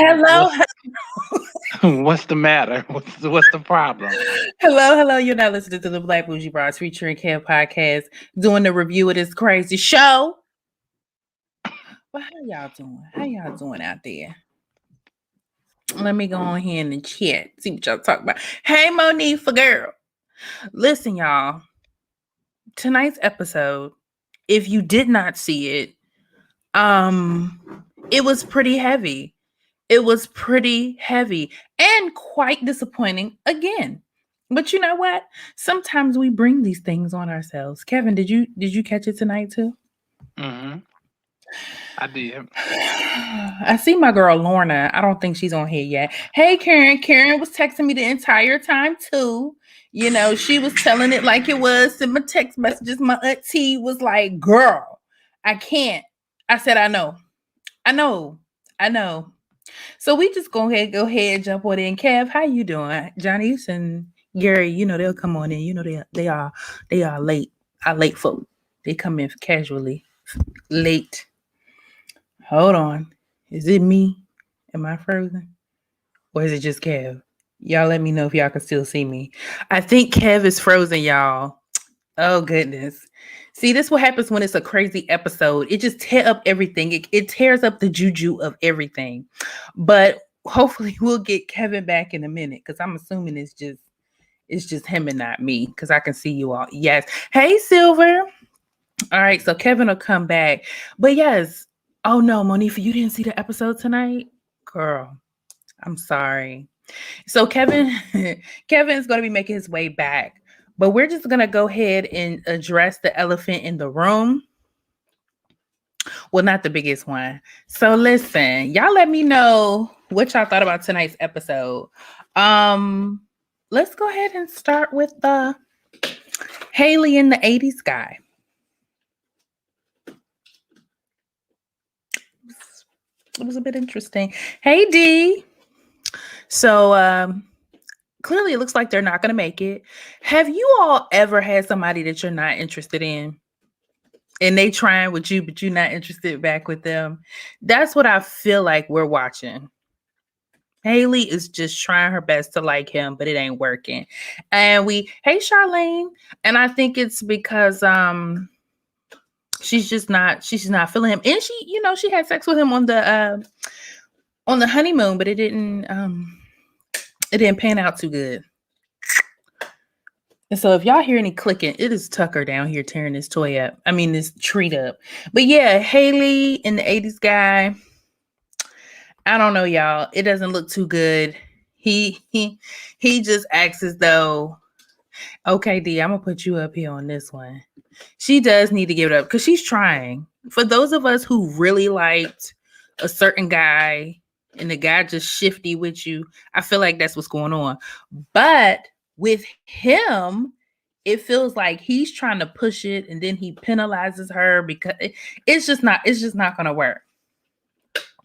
Hello, What's the matter? What's the problem? hello. You're not listening to the Black Bougie Bros featuring Kev podcast, doing the review of this crazy show. But how y'all doing? How y'all doing out there? Let me go on here in the chat, see what y'all talking about. Hey, Monique for girl. Listen, y'all. Tonight's episode, if you did not see it, it was pretty heavy. It was pretty heavy and quite disappointing again. But you know what? Sometimes we bring these things on ourselves. Kevin, did you catch it tonight too? Mm-hmm. I did. I see my girl Lorna. I don't think she's on here yet. Hey, Karen. Karen was texting me the entire time too. You know, she was telling it like it was. In my text messages, my auntie was like, "Girl, I can't." I said, "I know. So we just go ahead, jump on in. Kev, how you doing? Johnny and Gary, you know they'll come on in. You know they are late. Our late folk. They come in casually late. Hold on, is it me? Am I frozen, or is it just Kev? Y'all let me know if y'all can still see me. I think Kev is frozen, y'all. Oh goodness. See, this what happens when it's a crazy episode. It just tear up everything. It tears up the juju of everything. But hopefully we'll get Kevin back in a minute because I'm assuming it's just him and not me because I can see you all. Yes. Hey, Silver. All right, so Kevin will come back. But yes. Oh no, Monifa, you didn't see the episode tonight? Girl, I'm sorry. So Kevin's going to be making his way back. But we're just going to go ahead and address the elephant in the room. Well, not the biggest one. So listen, y'all let me know what y'all thought about tonight's episode. Let's go ahead and start with Haley and the 80s guy. It was a bit interesting. Hey, D. So, clearly it looks like they're not going to make it. Have you all ever had somebody that you're not interested in and they trying with you, but you're not interested back with them? That's what I feel like we're watching. Haley is just trying her best to like him, but it ain't working. And hey, Charlene. And I think it's because, she's not feeling him. And she had sex with him on the honeymoon, but it didn't pan out too good. And so if y'all hear any clicking, it is Tucker down here tearing this this treat up. But yeah, Haley and the 80s guy, I don't know, y'all. It doesn't look too good. He just acts as though, okay, D, I'm gonna put you up here on this one. She does need to give it up because she's trying. For those of us who really liked a certain guy and the guy just shifty with you, I feel like that's what's going on. But with him, it feels like he's trying to push it and then he penalizes her because it's just not going to work.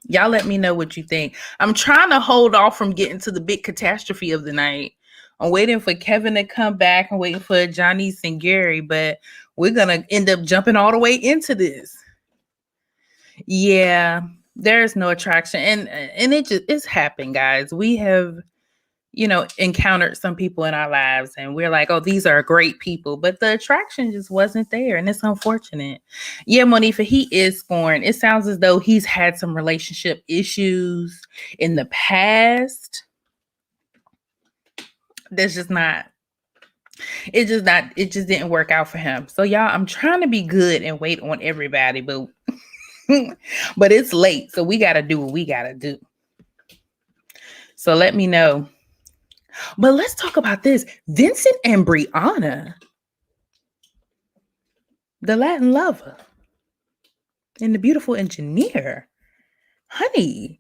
Y'all let me know what you think. I'm trying to hold off from getting to the big catastrophe of the night. I'm waiting for Kevin to come back. I'm waiting for Johnny and Gary, but we're going to end up jumping all the way into this. Yeah, there's no attraction. And it's happened, guys. We have, encountered some people in our lives and we're like, oh, these are great people, but the attraction just wasn't there. And it's unfortunate. Yeah, Monifa, he is scorned. It sounds as though he's had some relationship issues in the past. It just didn't work out for him. So y'all, I'm trying to be good and wait on everybody, but but it's late. So we got to do what we got to do. So let me know But let's talk about this. Vincent and Brianna, the Latin lover and the beautiful engineer. Honey,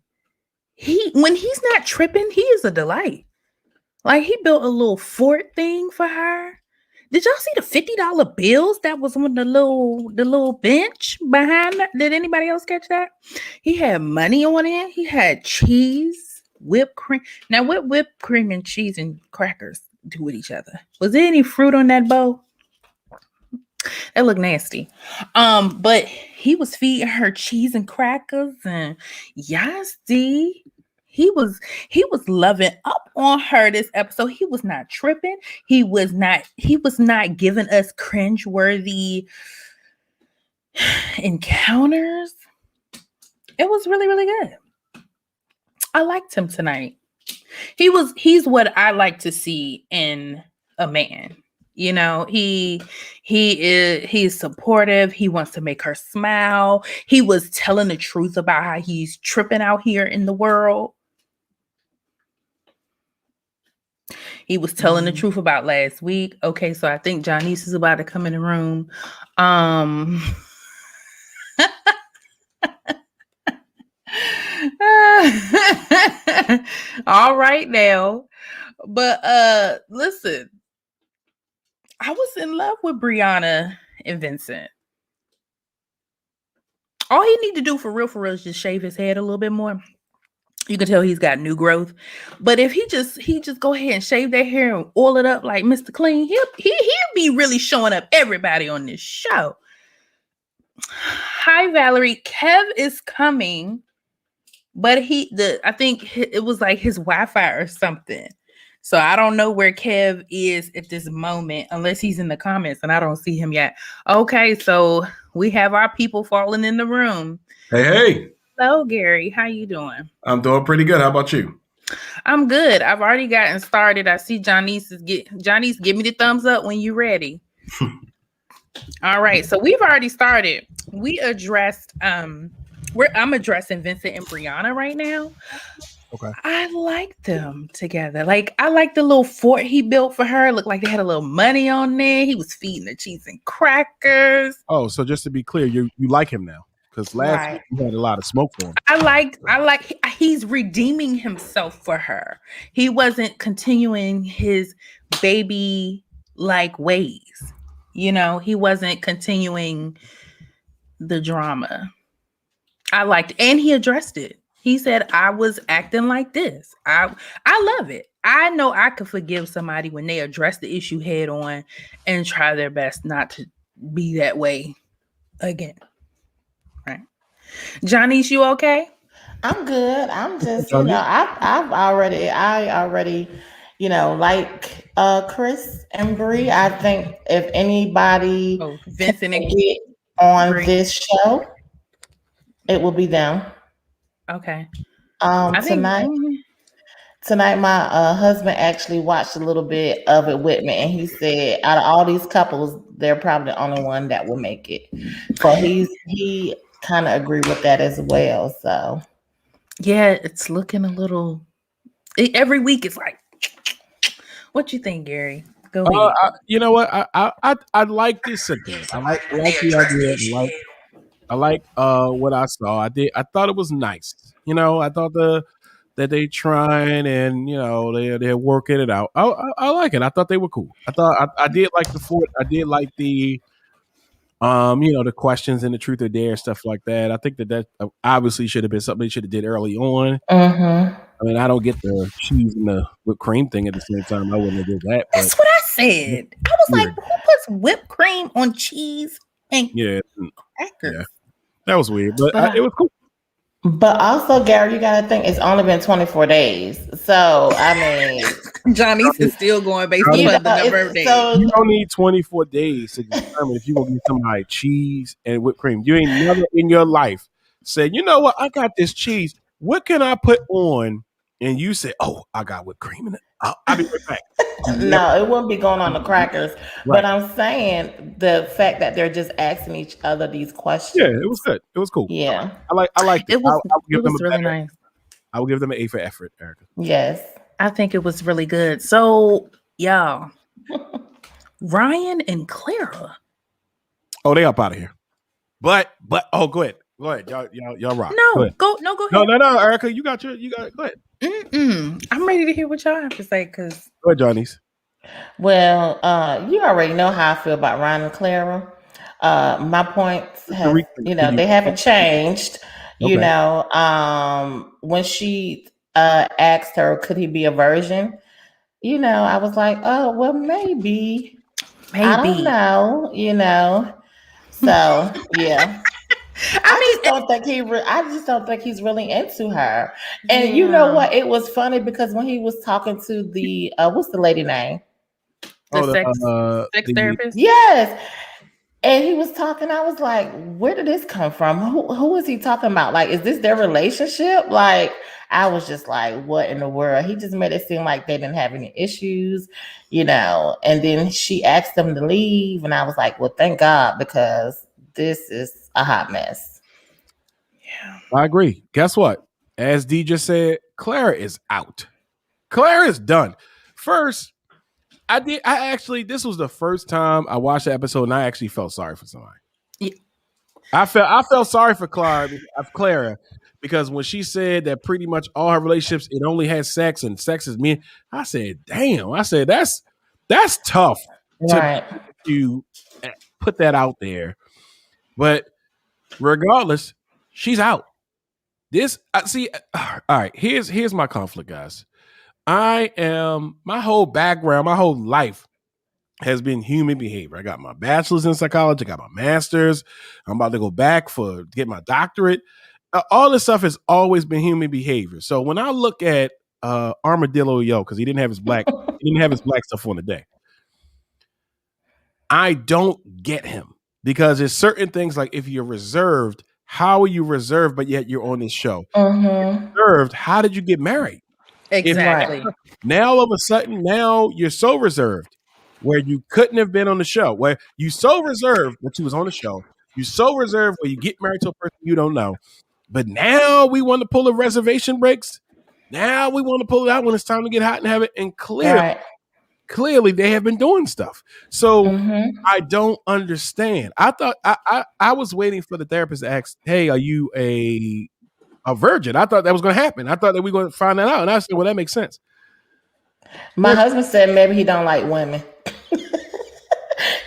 when he's not tripping, he is a delight. Like, he built a little fort thing for her. Did y'all see the $50 bills that was on the little bench behind that? Did anybody else catch that? He had money on it. He had cheese, whipped cream. Now, what whipped cream and cheese and crackers do with each other? Was there any fruit on that bowl? That looked nasty. But he was feeding her cheese and crackers, and Yasti, he was loving up on her this episode. He was not tripping. He was not giving us cringeworthy encounters. It was really, really good. I liked him tonight. He's what I like to see in a man. You know, he's supportive. He wants to make her smile. He was telling the truth about how he's tripping out here in the world. He was telling the truth about last week. Okay, so I think Janice is about to come in the room. All right now. But listen, I was in love with Brianna and Vincent. All he need to do for real is just shave his head a little bit more. You can tell he's got new growth. But if he just go ahead and shave that hair and oil it up like Mr. Clean, he'll be really showing up everybody on this show. Hi, Valerie. Kev is coming, but I think it was like his Wi-Fi or something. So I don't know where Kev is at this moment, unless he's in the comments, and I don't see him yet. Okay, so we have our people falling in the room. Hey. Hello, Gary. How you doing? I'm doing pretty good. How about you? I'm good. I've already gotten started. I see Janice, give me the thumbs up when you're ready. All right, so we've already started. We addressed I'm addressing Vincent and Brianna right now. Okay. I like them together. Like, I like the little fort he built for her. Looked like they had a little money on there. He was feeding the cheese and crackers. Oh, so just to be clear, you like him now? Because last week you had a lot of smoke for him. I like he's redeeming himself for her. He wasn't continuing his baby like ways. You know, he wasn't continuing the drama. And he addressed it. He said, I was acting like this. I love it. I know I could forgive somebody when they address the issue head on and try their best not to be that way again. Right. Janice, you okay? I'm good. I'm just, I already, like Chris and Bree. I think if anybody Vincent and get on Bree. This show, it will be them. Okay. Tonight my husband actually watched a little bit of it with me, and he said out of all these couples, they're probably the only one that will make it. So he kind of agree with that as well. So yeah, it's looking a little. Every week it's like, what you think, Gary? Go ahead. You know what? I like this again. I like the idea. I like what I saw. I thought it was nice. I thought that they trying and they're working it out. I like it. I thought they were cool. I did like the fort. I did like the the questions and the truth or dare stuff like that. I think that obviously should have been something they should have did early on. Mm-hmm. I mean, I don't get the cheese and the whipped cream thing at the same time. I wouldn't have did that. That's what I said. I was like, who puts whipped cream on cheese and crackers? Yeah. That was weird, but it was cool. But also, Gary, you got to think it's only been 24 days. So, I mean, Janice is still going based on the number of days. So, you don't need 24 days to determine if you're going to get somebody cheese and whipped cream. You ain't never in your life said, you know what, I got this cheese. What can I put on? And you say, oh, I got whipped cream in it. I'll be right back. No, it wouldn't be going on the crackers. Right. But I'm saying the fact that they're just asking each other these questions. Yeah, it was good. It was cool. Yeah. I like it. It was really nice. I will give them an A for effort, Erica. Yes. I think it was really good. So, y'all, Ryan and Clara. Oh, they up out of here. But oh, go ahead. Go ahead. Y'all rock. No, go ahead. No, Erica, you got it. Go ahead. I'm ready to hear what y'all have to say because Go ahead, Johnny's. Well, you already know how I feel about Ryan and Clara. My points have, they haven't changed. Okay. When she asked her, could he be a virgin? I was like, oh, well, maybe. I don't know. So yeah. I just don't think he's really into her. And you know what? It was funny because when he was talking to the what's the lady name? The sex therapist? Yes. And he was talking, I was like, where did this come from? Who is he talking about? Like, is this their relationship? Like, I was just like, what in the world? He just made it seem like they didn't have any issues, and then she asked them to leave. And I was like, well, thank God, because this is a hot mess. Yeah. I agree. Guess what? As D just said, Clara is out. Clara is done. First, this was the first time I watched the episode and I actually felt sorry for somebody. Yeah. I felt sorry for Clara because when she said that pretty much all her relationships, it only had sex and sex is me, I said, damn. I said, that's tough to put that out there. But regardless, she's out. All right, here's my conflict, guys. My whole background, my whole life has been human behavior. I got my bachelor's in psychology, I got my master's. I'm about to go back to get my doctorate. All this stuff has always been human behavior. So when I look at Armadillo Yo, because he didn't have his black stuff on the day, I don't get him because there's certain things like if you're reserved, how are you reserved, but yet you're on this show? Reserved, how did you get married? Exactly. Now all of a sudden, now you're so reserved where you couldn't have been on the show, where you so reserved that you was on the show. You so reserved where you get married to a person you don't know. But now we want to pull the reservation breaks. Now we want to pull it out when it's time to get hot and have it. And clearly they have been doing stuff. So I don't understand. I thought I was waiting for the therapist to ask, hey, are you a virgin? I thought that was going to happen. I thought that we were going to find that out. And I said, well, that makes sense. My husband said maybe he don't like women.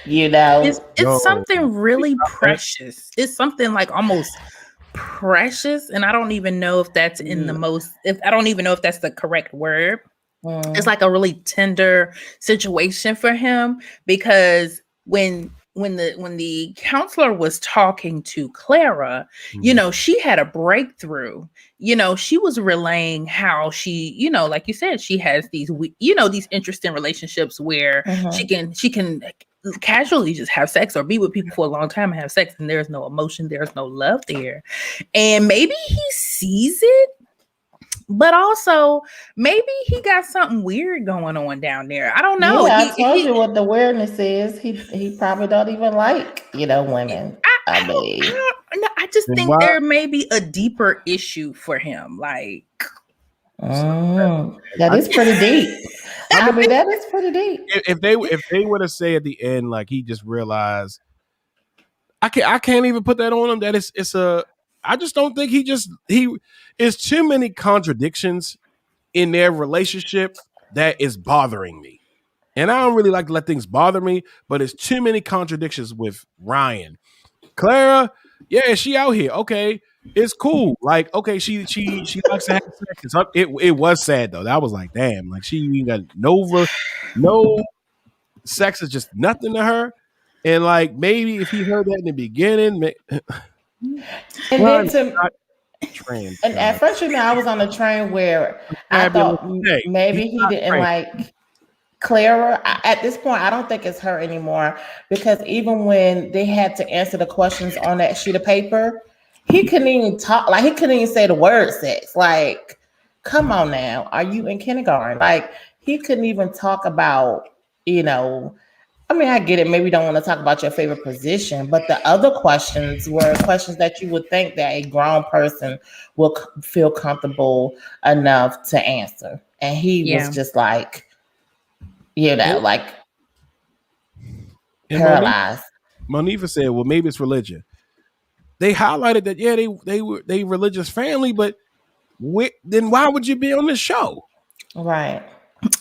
It's something really precious. It's something like almost precious. And I don't even know if that's I don't even know if that's the correct word. It's like a really tender situation for him because when the counselor was talking to Clara, she had a breakthrough. She was relaying how she, like you said, she has these, these interesting relationships where she can casually just have sex or be with people for a long time and have sex, and there's no emotion, there's no love there. And maybe he sees it, but also maybe he got something weird going on down there. I don't know. Yeah, I told you what the weirdness is. He probably don't even like, women. I just think there may be a deeper issue for him. Like, that is pretty deep. I mean, that is pretty deep. If they would have said at the end, like he just realized, I can't even put that on him. That I just don't think he is too many contradictions in their relationship that is bothering me. And I don't really like to let things bother me, but it's too many contradictions with Ryan. Clara, yeah, she out here. Okay, it's cool. Like, okay, she likes to have sex. It was sad though. That was like, damn, like she ain't got no sex is just nothing to her. And like maybe if he heard that in the beginning, and at first, I was on a train where I thought maybe he didn't like Clara. At this point, I don't think it's her anymore because even when they had to answer the questions on that sheet of paper, he couldn't even talk. Like he couldn't even say the word sex. Like, come on now, are you in kindergarten? Like he couldn't even talk about I mean, I get it. Maybe you don't want to talk about your favorite position, but the other questions were questions that you would think that a grown person will feel comfortable enough to answer. And he was just like, like And paralyzed. Monifa said, "Well, maybe it's religion." They highlighted that, they religious family, but then why would you be on the show? Right.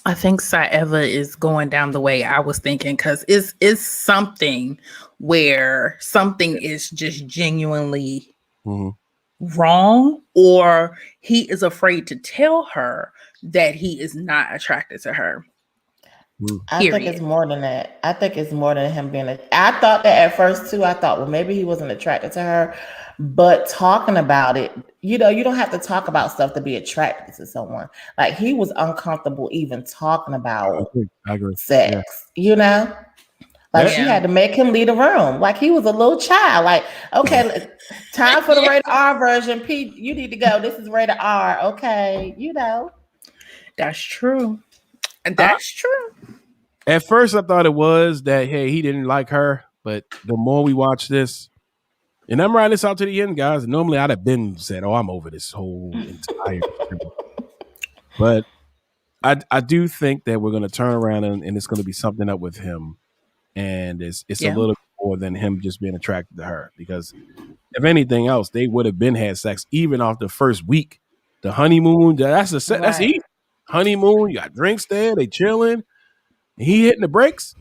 I think Saeva is going down the way I was thinking, because it's something where something is just genuinely wrong, or he is afraid to tell her that he is not attracted to her. I think it's more than that. I think it's more than him being I thought that at first too. I thought, well, maybe he wasn't attracted to her, but talking about it, you don't have to talk about stuff to be attracted to someone. Like, he was uncomfortable even talking about I agree. sex, like she had to make him leave the room. Like, he was a little child. Like, okay, time for the rated R version. Pete, you need to go. This is rated R. Okay. That's true. That's true. At first, I thought it was that, hey, he didn't like her, but the more we watch this, and I'm riding this out to the end, guys. Normally, I'd have been said, "Oh, I'm over this whole entire," but I do think that we're going to turn around and it's going to be something up with him, and it's a little more than him just being attracted to her. Because if anything else, they would have been had sex even off the first week, the honeymoon. That's easy. Honeymoon, you got drinks there, they chilling. He hitting the brakes.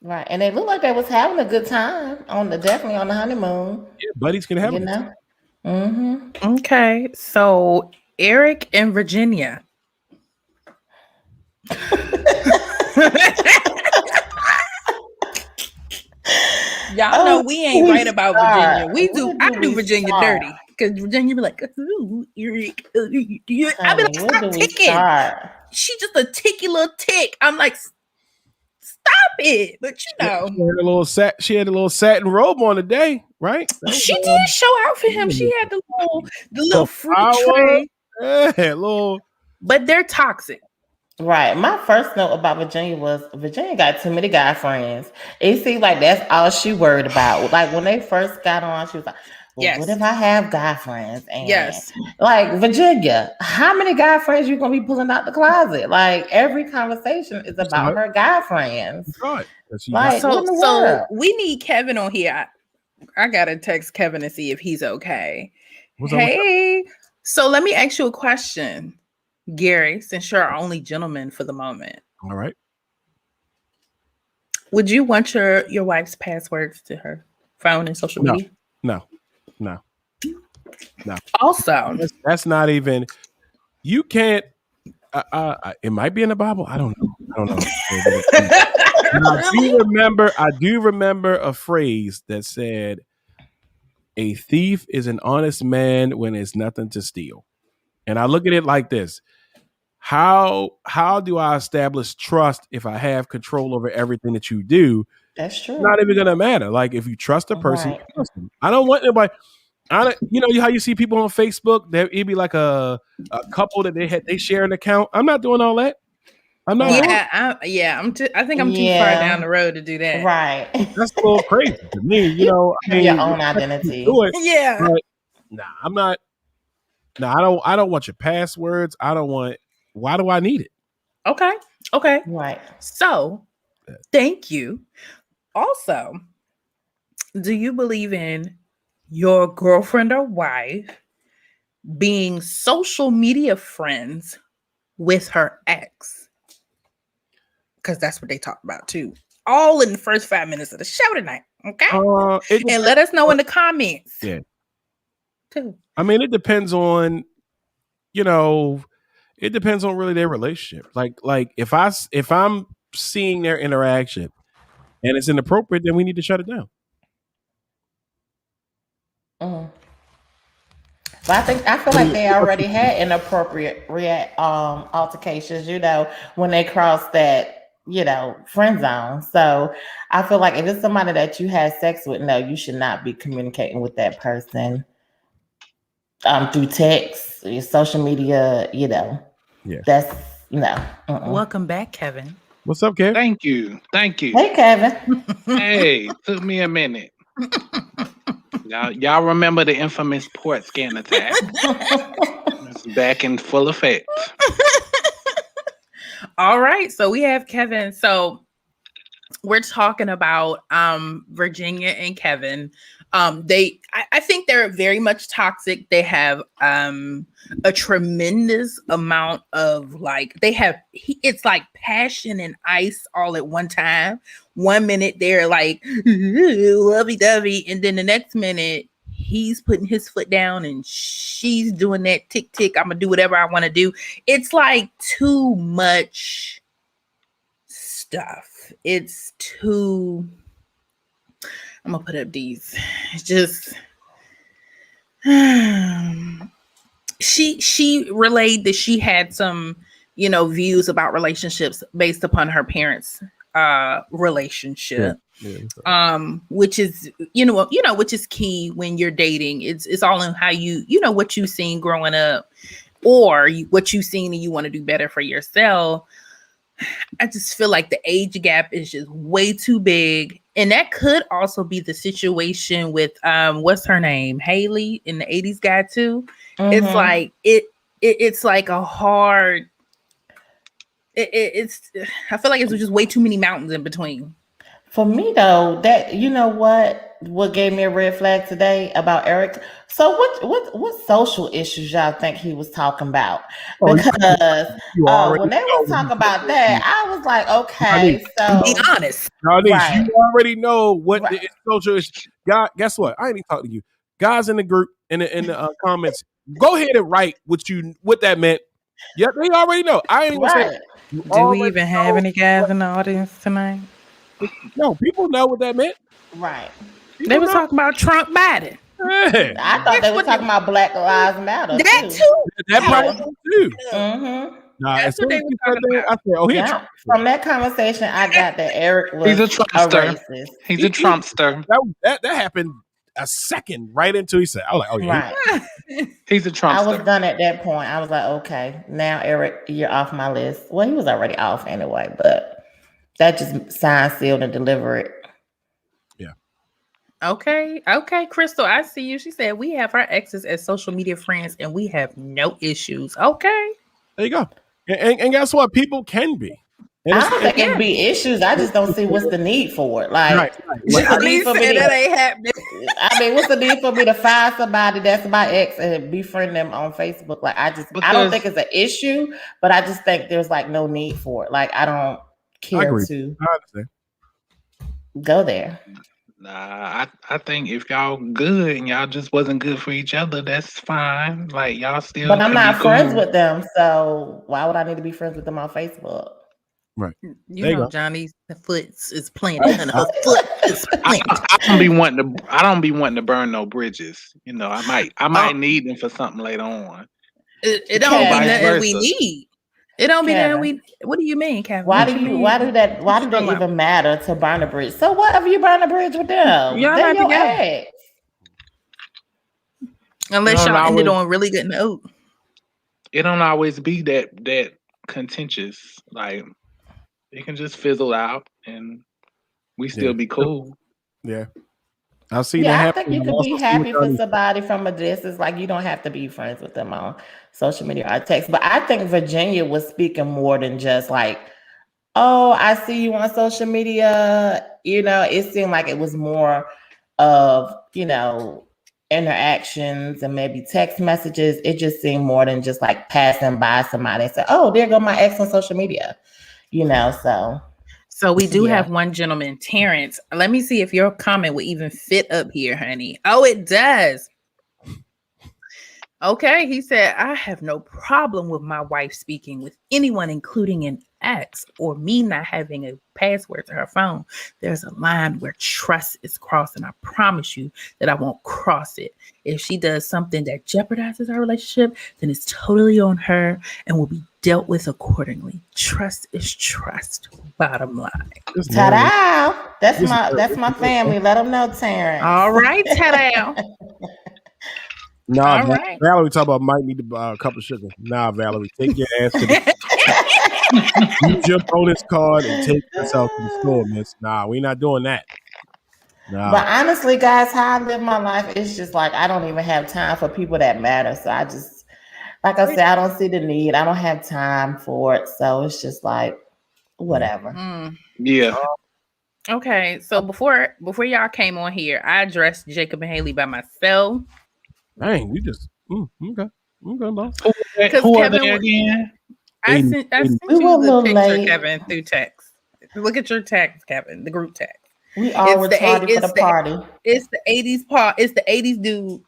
Right. And they look like they was having a good time definitely on the honeymoon. Yeah, buddies can have it. Okay. So Eric and Virginia. Y'all know we ain't right about Virginia. I do Virginia dirty. Because Virginia be like, ooh, Eric. I be like, stop ticking. She just a ticky little tick. I'm like, stop it. But she had a little satin robe on today, right? She did show out for him. She had the little fruit tray. Yeah, but they're toxic. Right. My first note about Virginia was Virginia got too many guy friends. It seemed like that's all she worried about. Like, when they first got on, she was like, well, what if I have guy friends? And like, Virginia, how many guy friends you gonna be pulling out the closet? Like, every conversation is about her guy friends. Right. Like, so we need Kevin on here. I gotta text Kevin and see if he's okay. Hey, so let me ask you a question, Gary, since you're our only gentleman for the moment. All right. Would you want your wife's passwords to her phone and social media? No. Also, that's not even. You can't. It might be in the Bible. I don't know. I do remember a phrase that said, "A thief is an honest man when there's nothing to steal." And I look at it like this: How do I establish trust if I have control over everything that you do? That's true. It's not even gonna matter. Like, if you trust a person, trust them. I don't want anybody. You know how you see people on Facebook that it'd be like a couple that they share an account. I'm not doing all that. I'm not. I think I'm too far down the road to do that. Right. That's a little crazy to me. Your own identity. Yeah. But, I'm not. No, I don't want your passwords. I don't want. Why do I need it? Okay. Right. So, thank you. Also, do you believe in your girlfriend or wife being social media friends with her ex? Because that's what they talked about too. All in the first 5 minutes of the show tonight. Okay. And let us know in the comments. Yeah. Too. I mean, it depends on, it depends on really their relationship. Like if I'm seeing their interaction and it's inappropriate, then we need to shut it down. But I feel like they already had inappropriate altercations, when they crossed that, friend zone. So I feel like if it's somebody that you had sex with, no, you should not be communicating with that person through text, your social media, Yeah. That's no. Welcome back, Kevin. What's up, Kev? Thank you. Hey, Kevin. Hey, took me a minute. Y'all remember the infamous port scan attack? It's back in full effect. All right, so we have Kevin. So we're talking about Virginia and Kevin. I think they're very much toxic. They have a tremendous amount of it's like passion and ice all at one time. 1 minute they're like lovey-dovey, and then the next minute he's putting his foot down and she's doing that tick tick. I'm gonna do whatever I want to do. It's like too much stuff. It's too. I'm gonna put up these. It's just she relayed that she had some, views about relationships based upon her parents' relationship. Which is which is key when you're dating. It's all in how what you've seen growing up, or what you've seen and you want to do better for yourself. I just feel like the age gap is just way too big. And that could also be the situation with what's her name? Haley in the 80s guy too. Mm-hmm. It's like it's like a hard it's I feel like it's just way too many mountains in between. For me though, that what gave me a red flag today about Eric. So what social issues y'all think he was talking about? Because when they were talking about that, I was like, okay, so be honest. Right. You already know what the social issues. God, guess what? I ain't even talking to you. Guys in the group in the comments, go ahead and write what that meant. Yeah, they already know. I ain't even say. Do we even have any guys in the audience tonight? No, people know what that meant. Right. They were talking about Trump Biden. Yeah. I thought they were talking about Black Lives Matter. That too. That probably too. Mm-hmm. Nah, as soon as I said, oh, yeah. From that conversation, I got that Eric was He's a Trumpster. racist. He's a Trumpster. That happened a second right into he said, I was like, oh yeah. Right. He's a Trumpster. I was done at that point. I was like, okay, now Eric, you're off my list. Well, he was already off anyway, but that just signed, sealed, and delivered. Yeah. Okay, Crystal, I see you. She said we have our exes as social media friends and we have no issues. Okay. There you go. And guess what? People can be. And I don't think it be issues. I just don't see what's the need for it. Like, what's the need for me that ain't happening? I mean, what's the need for me to find somebody that's my ex and befriend them on Facebook? Like, I don't think it's an issue, but I just think there's like no need for it. Like, I don't care to go there. Nah, I think if y'all good and y'all just wasn't good for each other, that's fine. Like y'all still. But I'm not friends with them, so why would I need to be friends with them on Facebook? Right. You know, Johnny's foot is planted. Her foot is planted. I don't be wanting to burn no bridges. You know, I might need them for something later on. It don't be nothing we need. It don't be that we. What do you mean, Kevin? Why do they even matter to burn a bridge? So what if you burn a bridge with them? Y'all They're not your together. ex. Unless y'all ended on really good note. It don't always be that contentious. Like it can just fizzle out and we still be cool. Yeah. I've seen that happen. I think you can be happy for somebody from a distance. Like you don't have to be friends with them on social media or text. But I think Virginia was speaking more than just like, oh, I see you on social media. You know, it seemed like it was more of, you know, interactions and maybe text messages. It just seemed more than just like passing by somebody and say, oh, there go my ex on social media. You know, So we do have one gentleman, Terrence. Let me see if your comment would even fit up here, honey. Oh, it does. Okay, he said, I have no problem with my wife speaking with anyone, including an ex, or me not having a password to her phone. There's a line where trust is crossed, and I promise you that I won't cross it. If she does something that jeopardizes our relationship, then it's totally on her and will be dealt with accordingly. Trust is trust. Bottom line. Ta-da! That's my family. Let them know, Terrence. All right, ta-da. Nah, right. Valerie talk about might need a cup of sugar. Nah, Valerie, take your ass to the Use your bonus card and take yourself to the store, miss. Nah, we not doing that. Nah. But honestly, guys, how I live my life, it's just like I don't even have time for people that matter. So I just, like I said, I don't see the need. I don't have time for it. So it's just like whatever. Yeah. Okay, so before y'all came on here, I addressed Jacob and Haley by myself. Dang, you just okay, boss. Who are they again? I sent you the picture, Kevin, through text. Look at your text, Kevin, the group text. We all retarded for the party. It's the 80s part. It's the 80s dude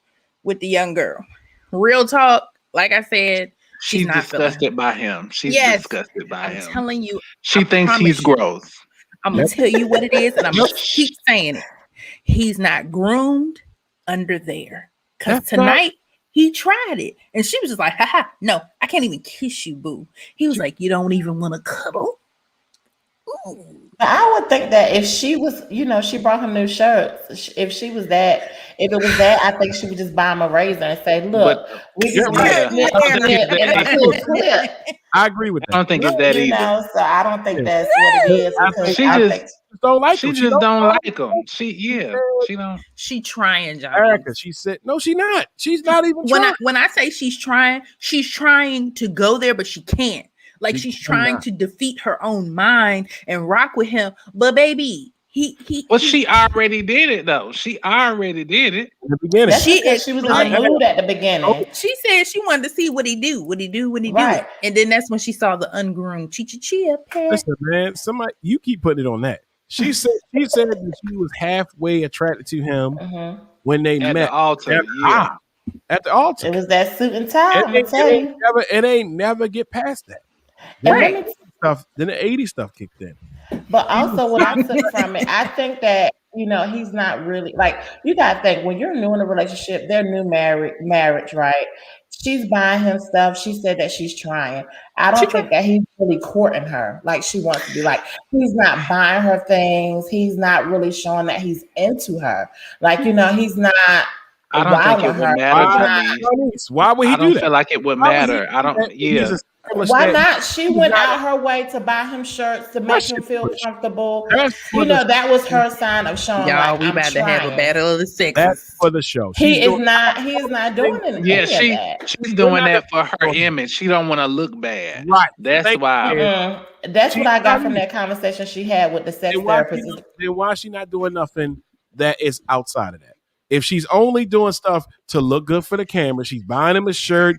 with the young girl. Real talk, like I said, she's not disgusted by him. She's disgusted by him. I'm telling you. She thinks he's gross. I'm going to tell you what it is, and I'm going to keep saying it. He's not groomed under there. Because tonight, he tried it. And she was just like, haha, no, I can't even kiss you, boo. He was like, you don't even want to cuddle? Ooh. I would think that if she was, she brought him new shirts. If it was that, I think she would just buy him a razor and say, look, we can I agree with that. I don't think it's that either. So I don't think that's what it is. She just don't like him. She just don't like him. She don't. She trying, Johnny. Erica, she said, no, she's not. She's not even trying. When I say she's trying to go there, but she can't. Like she's trying to defeat her own mind and rock with him. But baby, she already did it though. She already did it. In the beginning. She was in the mood at the beginning. She said she wanted to see what he do. Right. And then that's when she saw the ungroomed chia pet. Listen, man, you keep putting it on that. She said that she was halfway attracted to him when they met at the altar. At the altar. It was that suit and tie. It ain't never get past that. Right. Then the 80s stuff kicked in. But also what I took from it, I think that, he's not really like, you got to think when you're new in a relationship, they're new marriage, right? She's buying him stuff. She said that she's trying. I don't think that he's really courting her like she wants to be. Like he's not buying her things. He's not really showing that he's into her. Like, he's not. I don't think it would matter to me. Why would he do that? I don't feel like it would matter. I don't. Yeah. Why not? She went out her way to buy him shirts to make him feel comfortable. That was her sign of showing. Y'all, we about to have a battle of the sexes. That's for the show. He is not doing anything. Yeah, she's doing that for her image. She don't want to look bad. Right. That's why. That's what I got from that conversation she had with the sex therapist. Then why is she not doing nothing that is outside of that? If she's only doing stuff to look good for the camera, she's buying him a shirt.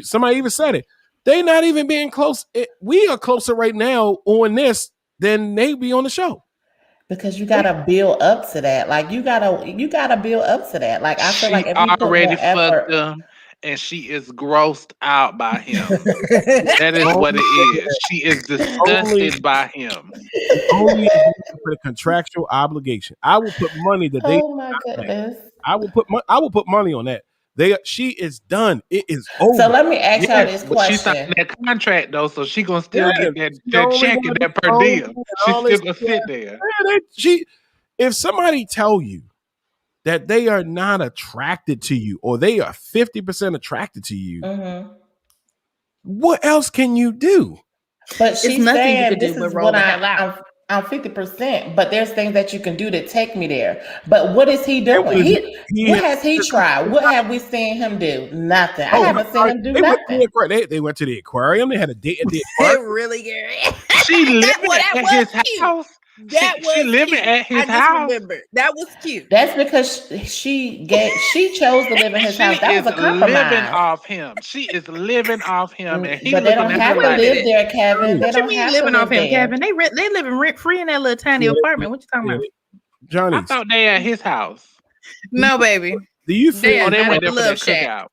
Somebody even said it. They not even being close. We are closer right now on this than they be on the show. Because you gotta build up to that. Like you gotta build up to that. Like I feel like if you already fucked him and she is grossed out by him. That is what it is. She is disgusted by him. Only for the contractual obligation. I will put money that they. Oh my goodness! I will put money on that. She is done. It is over. So let me ask her this question. She signed that contract though, so she gonna still get that check and that per diem. She's still gonna sit there. If somebody tell you that they are not attracted to you or they are 50% attracted to you, what else can you do? But she's saying this is what I'm 50%, but there's things that you can do to take me there. But what is he doing? What has he tried? What have we seen him do? Nothing. I haven't seen him do nothing. They went to the aquarium. They had a date at the aquarium. Really, Gary? She living at his house. She living at his house. Remember. That was cute. That's because she chose to live in his house. That was a compromise. Living off him. She is living off him, and but they don't have to live there, Kevin. They don't have living to off him, Kevin. They living rent free in that little tiny apartment. What you talking about, Johnny? I thought they at his house. No, baby. Do you feel they went there for the cookout?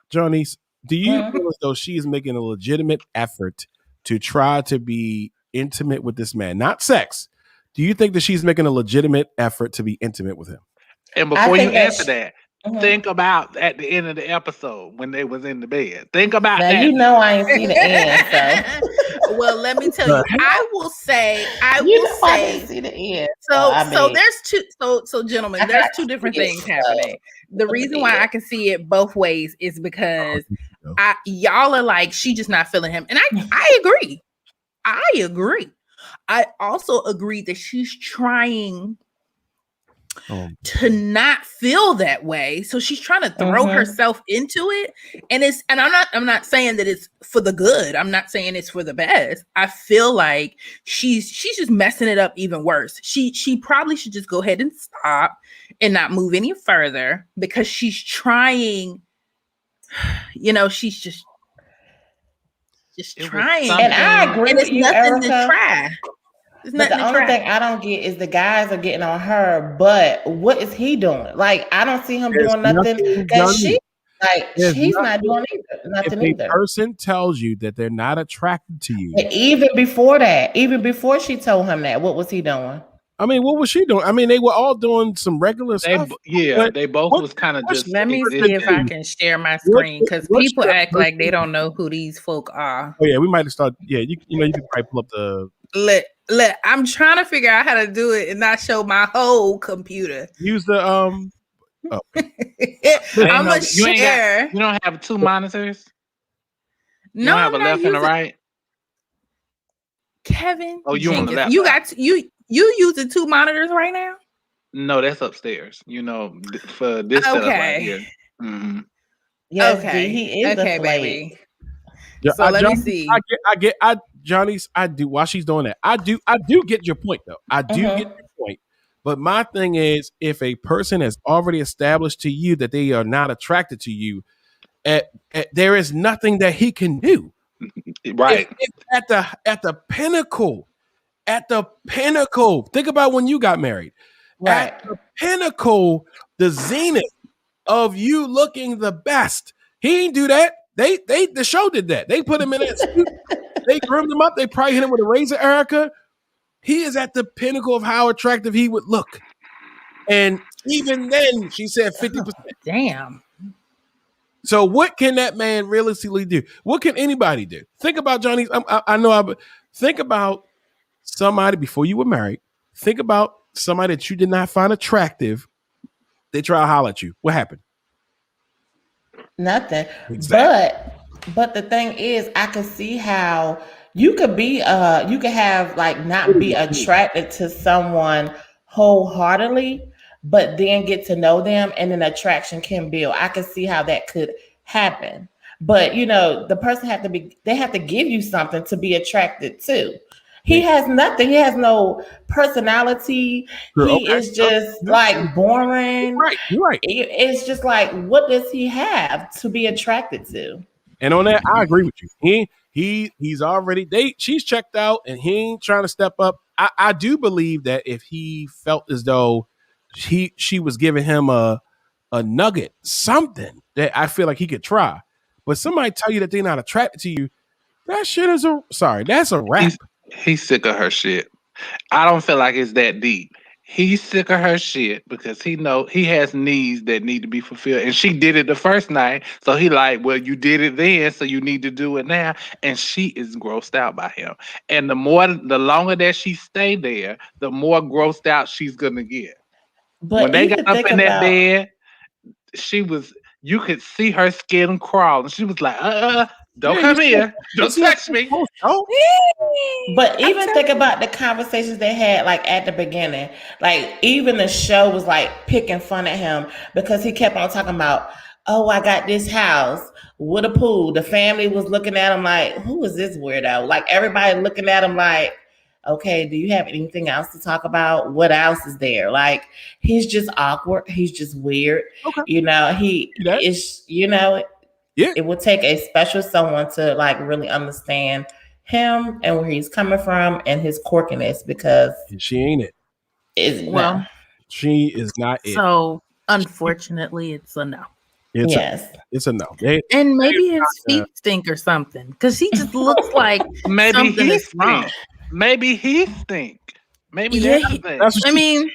Johnny, do you feel as though she's making a legitimate effort to try to be intimate with this man? Not sex. Do you think that she's making a legitimate effort to be intimate with him? And before you answer that, think about at the end of the episode when they was in the bed. Think about that. You know I ain't seen the end, so. Well, let me tell you, I will say I didn't see the end. So there's two. So gentlemen, there's two different things happening. The reason why I can see it both ways is because y'all are like, she just not feeling him, and I agree. I agree. I also agree that she's trying to not feel that way. So she's trying to throw herself into it. And I'm not saying that it's for the good. I'm not saying it's for the best. I feel like she's just messing it up even worse. She probably should just go ahead and stop and not move any further, because she's trying, she's just trying. And I agree with you, nothing Erica. to try. But the only thing I don't get is the guys are getting on her, but what is he doing? Like, I don't see him doing nothing that she's not doing nothing either. If a person tells you that they're not attracted to you, and even before she told him that, what was he doing? I mean, what was she doing? I mean, they were all doing some regular stuff. They both was kind of just. Let me see if I can share my screen, because people act like they don't know who these folk are. Oh yeah, we might start. Yeah, you can probably pull up the. Let I'm trying to figure out how to do it and not show my whole computer. Use the I'm gonna share. You don't have two monitors? No, you don't have a left and a right? Kevin. Oh, you on the left. You got you using two monitors right now? No, that's upstairs. For this setup right here. Mm-hmm. Yes, okay, he is okay, baby. Yeah, so let me see. Johnny's. I do. While she's doing that, I do get your point, though. I do get your point. But my thing is, if a person has already established to you that they are not attracted to you, there is nothing that he can do. Right. At the pinnacle. At the pinnacle. Think about when you got married. Right. At the pinnacle, the zenith of you looking the best. He didn't do that. The show did that. They put him in that suit. They groomed him up. They probably hit him with a razor, Erica. He is at the pinnacle of how attractive he would look. And even then, she said 50%. Damn. So what can that man realistically do? What can anybody do? Think about Johnny's. Think about somebody before you were married. Think about somebody that you did not find attractive. They try to holler at you. What happened? Nothing. Exactly. But the thing is, I can see how you could have like not be attracted to someone wholeheartedly, but then get to know them and an attraction can build. I can see how that could happen. But the person they have to give you something to be attracted to. He has nothing. He has no personality. He is just like boring. You're right. It's just like, what does he have to be attracted to? And on that, I agree with you. He's already she's checked out and he ain't trying to step up. I do believe that if he felt as though she was giving him a nugget, something that I feel like he could try. But somebody tell you that they're not attracted to you, that shit is that's a wrap. He's sick of her shit. I don't feel like it's that deep. He's sick of her shit because he has needs that need to be fulfilled. And she did it the first night. So he like, well, you did it then, so you need to do it now. And she is grossed out by him. And the longer that she stayed there, the more grossed out she's gonna get. But when they got up in that bed, you could see her skin crawl. And she was like, don't come here. Don't touch me. But even think about the conversations they had like at the beginning. Like even the show was like picking fun at him because he kept on talking about, oh, I got this house with a pool. The family was looking at him like, who is this weirdo? Like everybody looking at him like, okay, do you have anything else to talk about? What else is there? Like he's just awkward. He's just weird. Okay. He is, yeah. It would take a special someone to like really understand him and where he's coming from and his quirkiness because she ain't it. She is not it. So unfortunately, it's a no. It's a no. And maybe his feet stink or something because he just looks like maybe something is wrong. Maybe he stink. Maybe that's I mean,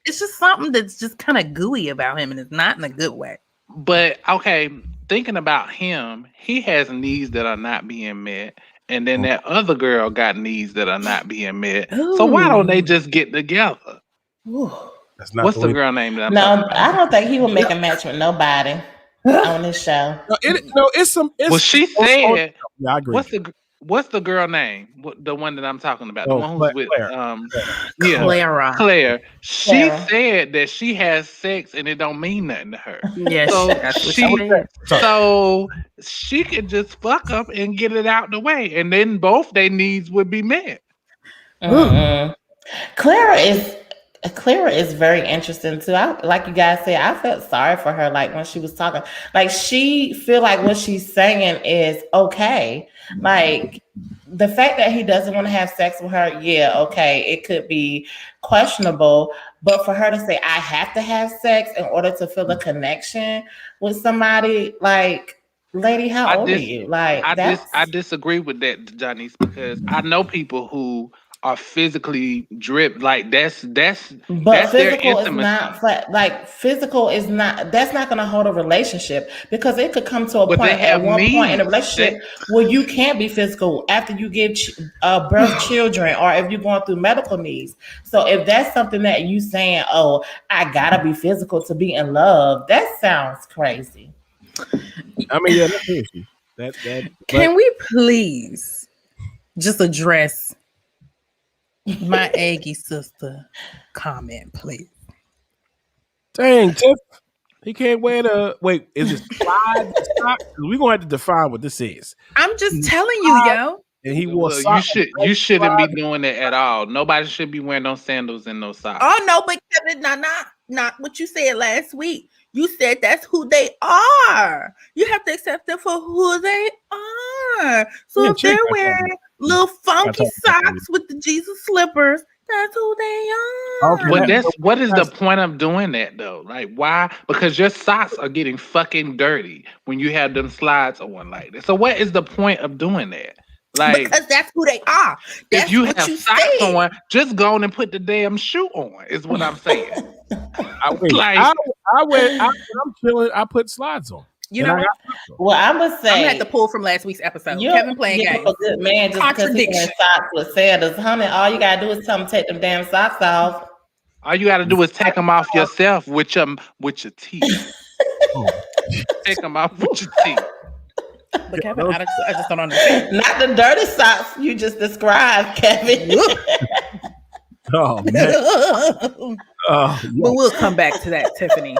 it's just something that's just kind of gooey about him, and it's not in a good way. But okay, thinking about him, he has needs that are not being met, and then that other girl got needs that are not being met. Ooh. So why don't they just get together? That's not What's the girl name? That I don't think he will make a match with nobody on this show. It's some. Well, she said. Yeah, I agree. what's the girl name? The one that I'm talking about, the Oh, one who's with Claire. yeah, Clara. Claire. She Clara. said that she has sex and it don't mean nothing to her. Yes, So that's what she said. so she could just fuck up and get it out the way, and then both their needs would be met. Mm-mm. Clara is very interesting too. Like you guys said, I felt sorry for her. Like when she was talking, like she feel like what she's saying is okay. Like the fact that he doesn't want to have sex with her, yeah, okay, it could be questionable. But for her to say I have to have sex in order to feel a connection with somebody, like, lady, how old are you? Like I disagree with that, Janice, because I know people who are physically dripped. Like that's But their physical is intimacy. not physical is not, that's not going to hold a relationship, because it could come to a But they point at have one point in a needs. relationship where you can't be physical after you give birth children, or if you're going through medical needs. So if that's something that you saying, oh, I gotta be physical to be in love, that sounds crazy. I mean, yeah, that's the issue. That. Can we please just address my Aggie sister comment, please? Dang, Tiff, he can't wear the. Wait, is it slide sock? We're gonna have to define what this is. I'm just telling you, yo. And he wore Look, socks. you shouldn't be doing it at all. Nobody should be wearing no sandals and no socks. Oh no, but Kevin, not what you said last week. You said that's who they are. You have to accept them for who they are. So Yeah, if they're wearing little funky socks with the Jesus slippers, that's who they are. Okay, But what is the point of doing that though? Like why? Because your socks are getting fucking dirty when you have them slides on like that. So what is the point of doing that? Like, because that's who they are. That's if you what have you socks said. on, just go on and put the damn shoe on. Is what I'm saying. I'm chilling. I put slides on. You know what? Well, I'm gonna say I'm gonna have to pull from last week's episode. Kevin playing games. A good man just because he wears socks with sandals, honey. All you gotta do is come take them damn socks off. All you gotta do is take them off yourself with your teeth. Take them off with your teeth. But Kevin, I just don't understand. Not the dirty socks you just described, Kevin. Oh man. But we'll come back to that, Tiffany.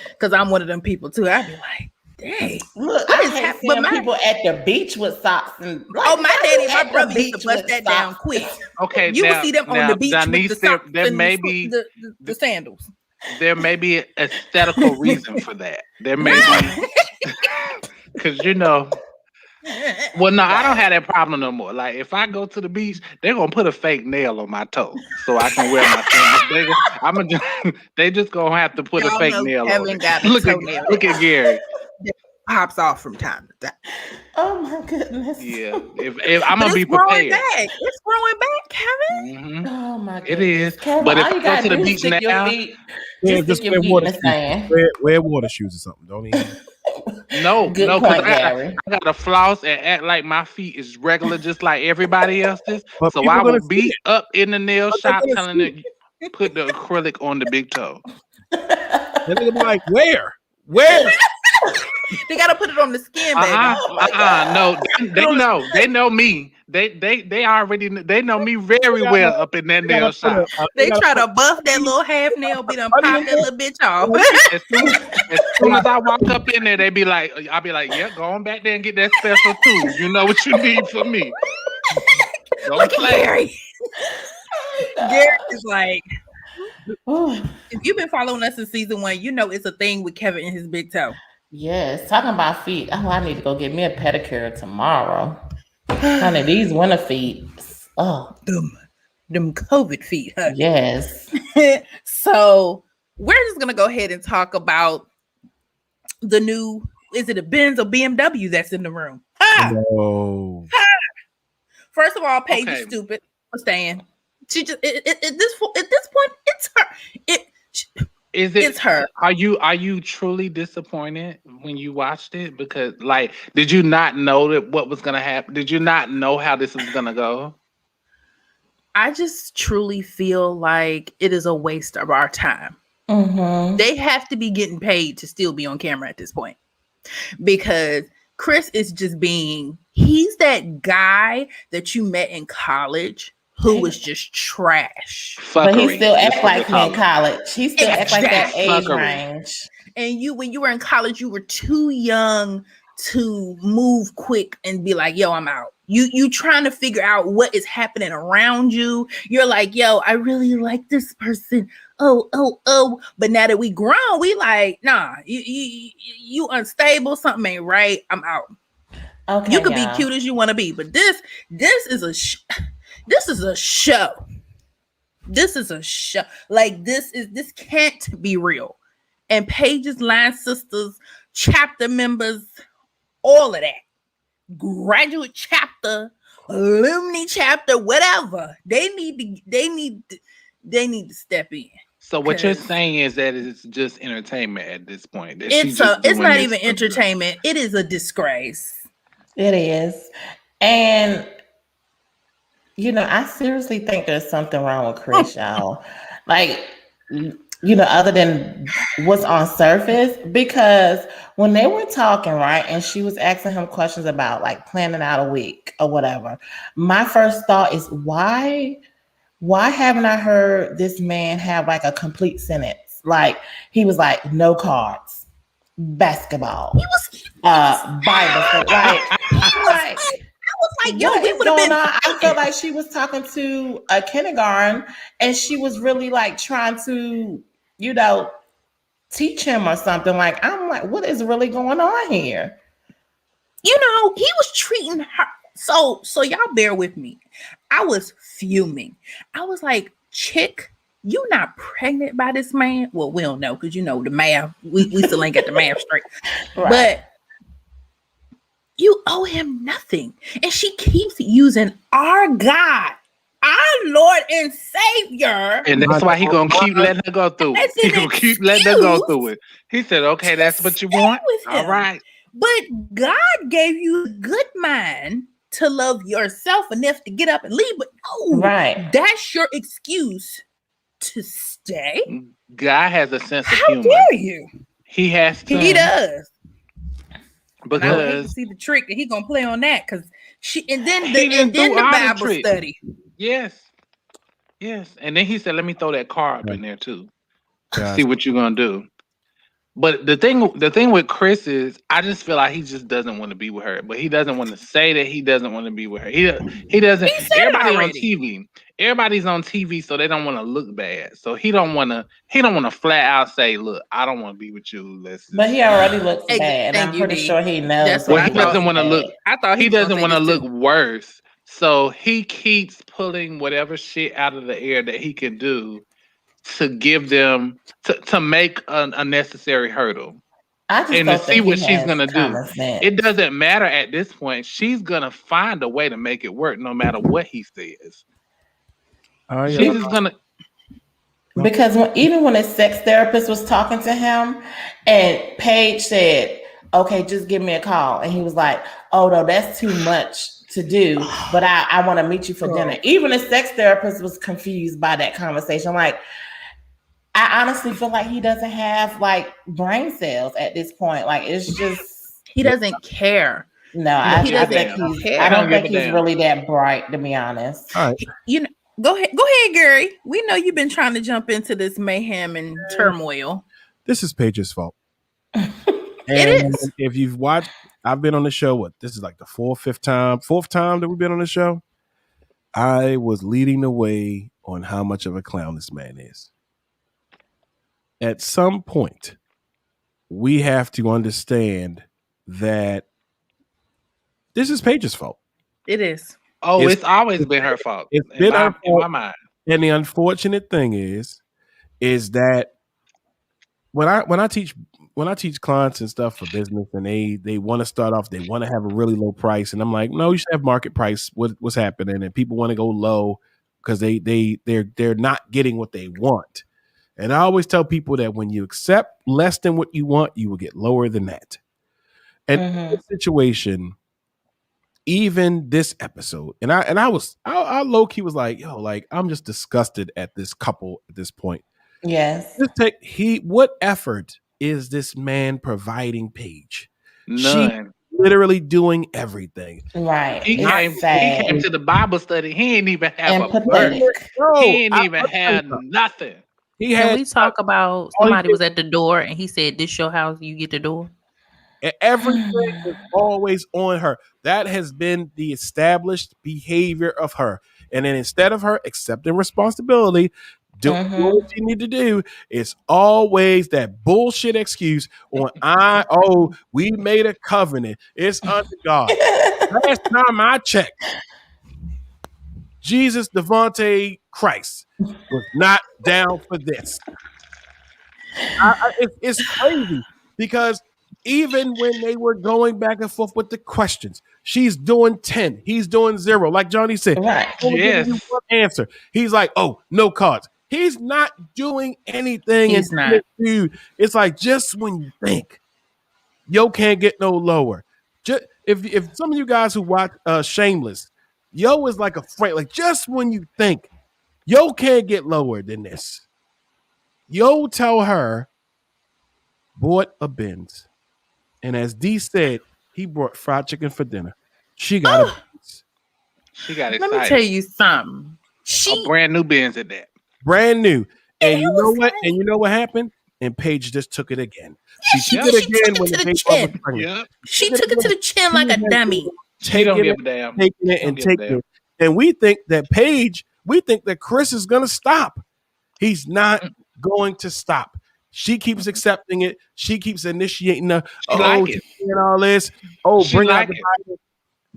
Because I'm one of them people too. I'd be like, dang. Look, I hate seeing people at the beach with socks. And my daddy and my brother used to bust that down quick. Okay, you would see them on the beach with the socks there and may be the sandals. There may be an aesthetical reason for that. There may be. Because well, no, I don't have that problem no more. Like, if I go to the beach, they're gonna put a fake nail on my toe so I can wear my sandals. They just gonna have to put a fake nail on it. Look at Gary. Pops off from time to time. Oh my goodness. Yeah, if I'm gonna be prepared. It's growing back, Kevin. Mm-hmm. Oh my goodness. It is. Kevin, but if I go to the beach now, just wear water shoes. Wear water shoes or something. Don't even. No, because I gotta floss and act like my feet is regular, just like everybody else's. But so I will be up in the nail shop telling them put the acrylic on the big toe. And they're like, where? They gotta put it on the skin, baby. No, they know me. They already know me very well up in that nail shop. They try to buff that little half nail, be done pop that little bitch off. As soon as I walk up in there, I'll be like, yeah, go on back there and get that special tool. You know what you need for me. Don't play. Gary. Gary is like, if you've been following us in season 1, you know it's a thing with Kevin and his big toe. Yes, talking about feet. Oh, I need to go get me a pedicure tomorrow. Honey, these winter feet. Oh, them COVID feet. Huh? Yes. So we're just gonna go ahead and talk about the new. Is it a Benz or BMW that's in the room? No. First of all, Paige is stupid for staying. She just at this point, it's her. It's her. Are you truly disappointed when you watched it? Because did you not know that what was gonna happen? Did you not know how this was gonna go? I just truly feel like it is a waste of our time. Mm-hmm. They have to be getting paid to still be on camera at this point, because Chris is just being He's that guy that you met in college who was just trash. But he still Fuckery, act like he in college. He still act like that age Fuckery. range. And when you were in college, you were too young to move quick and be like, yo, I'm out. You trying to figure out what is happening around you. You're like, yo, I really like this person. Oh. But now that we grown, we like, nah, you unstable. Something ain't right. I'm out. Okay, you could be cute as you want to be, but this is a this is a show. This is a show. Like this can't be real. And Paige's line sisters, chapter members, all of that. Graduate chapter, alumni chapter, whatever. They need to step in. So what you're saying is that it's just entertainment at this point. It's not even entertainment. It is a disgrace. It is. And I seriously think there's something wrong with Chris, y'all. Like, other than what's on surface, because when they were talking, right, and she was asking him questions about like planning out a week or whatever, my first thought is why haven't I heard this man have like a complete sentence? Like he was like, no cards, basketball, Bible study. I was like, yo, we would have been. I felt like she was talking to a kindergarten, and she was really like trying to, teach him or something. Like I'm like, what is really going on here? He was treating her. So y'all bear with me. I was fuming. I was like, chick, you not pregnant by this man? Well, we don't know because the math. We still ain't got the math straight. Right. But you owe him nothing. And she keeps using our God, our Lord and Savior. And that's why he gonna keep letting her go through it. He gonna keep letting her go through it. He said, okay, that's what you want. All right. But God gave you a good mind to love yourself enough to get up and leave. But no, right. That's your excuse to stay. God has a sense of humor. How dare you? He has to. He does. Because I hate to see the trick that he gonna play on that because and then the Bible study. Yes. And then he said, let me throw that car up in there too. See what you're gonna do. But the thing with Chris is, I just feel like he just doesn't want to be with her. But he doesn't want to say that he doesn't want to be with her. He doesn't. Everybody's on TV. Everybody's on TV, so they don't want to look bad. So he don't want to flat out say, "Look, I don't want to be with you." But he already looks bad, and I'm pretty sure he knows. Well, he doesn't want to look. I thought he doesn't want to look worse. So he keeps pulling whatever shit out of the air that he can do to give them to make a necessary hurdle and to see what she's gonna do. It doesn't matter at this point. She's gonna find a way to make it work, no matter what he says. She's just gonna. Because even when his sex therapist was talking to him, and Paige said, "Okay, just give me a call," and he was like, "Oh no, that's too much to do, but I want to meet you for dinner." Even the sex therapist was confused by that conversation. Like, I honestly feel like he doesn't have like brain cells at this point. Like it's just he doesn't care. No, I don't think he's really that bright, to be honest. All right. Go ahead, Gary. We know you've been trying to jump into this mayhem and turmoil. This is Paige's fault. It is. If you've watched, I've been on the show. This is like the fourth time that we've been on the show. I was leading the way on how much of a clown this man is. At some point, we have to understand that this is Paige's fault. It is. Oh, it's always been her fault. It's been her fault. In my mind. And the unfortunate thing is that when I teach clients and stuff for business, and they want to start off, they want to have a really low price, and I'm like, no, you should have market price. What's happening? And people want to go low because they're not getting what they want. And I always tell people that when you accept less than what you want, you will get lower than that. And in this situation, even this episode, and I low key was like, yo, like I'm just disgusted at this couple at this point. Yes. What effort is this man providing Paige? None. literally doing everything. Right. He came to the Bible study. He ain't even have a pathetic. verse. He ain't even have nothing. Can we talk about somebody was at the door and he said, "This your house, you get the door." And everything is always on her. That has been the established behavior of her. And then instead of her accepting responsibility, doing what you need to do, it's always that bullshit excuse on we made a covenant. It's under God. Last time I checked, Jesus Devontae Christ was not down for this. It's crazy because even when they were going back and forth with the questions, she's doing 10, he's doing 0. Like Johnny said, right. Yes. One answer. He's like, oh, no cards. He's not doing anything. He's not. Dude, it's like just when you think, yo can't get no lower. Just if some of you guys who watch Shameless, yo is like afraid. Like just when you think, yo can't get lower than this. Yo tell her, bought a Benz. And as D said, he brought fried chicken for dinner. She got a Benz. She got excited. Let me tell you something. A brand new Benz at that. Brand new. And you know what? And you know what happened? And Paige just took it again. She took it again when the Paige was pregnant. Yep. She took it to the chin like a dummy. She don't give a damn. Taking it and taking it. And we think that Chris is going to stop. He's not going to stop. She keeps accepting it. She keeps initiating and all this. Oh, she bring out the Bible.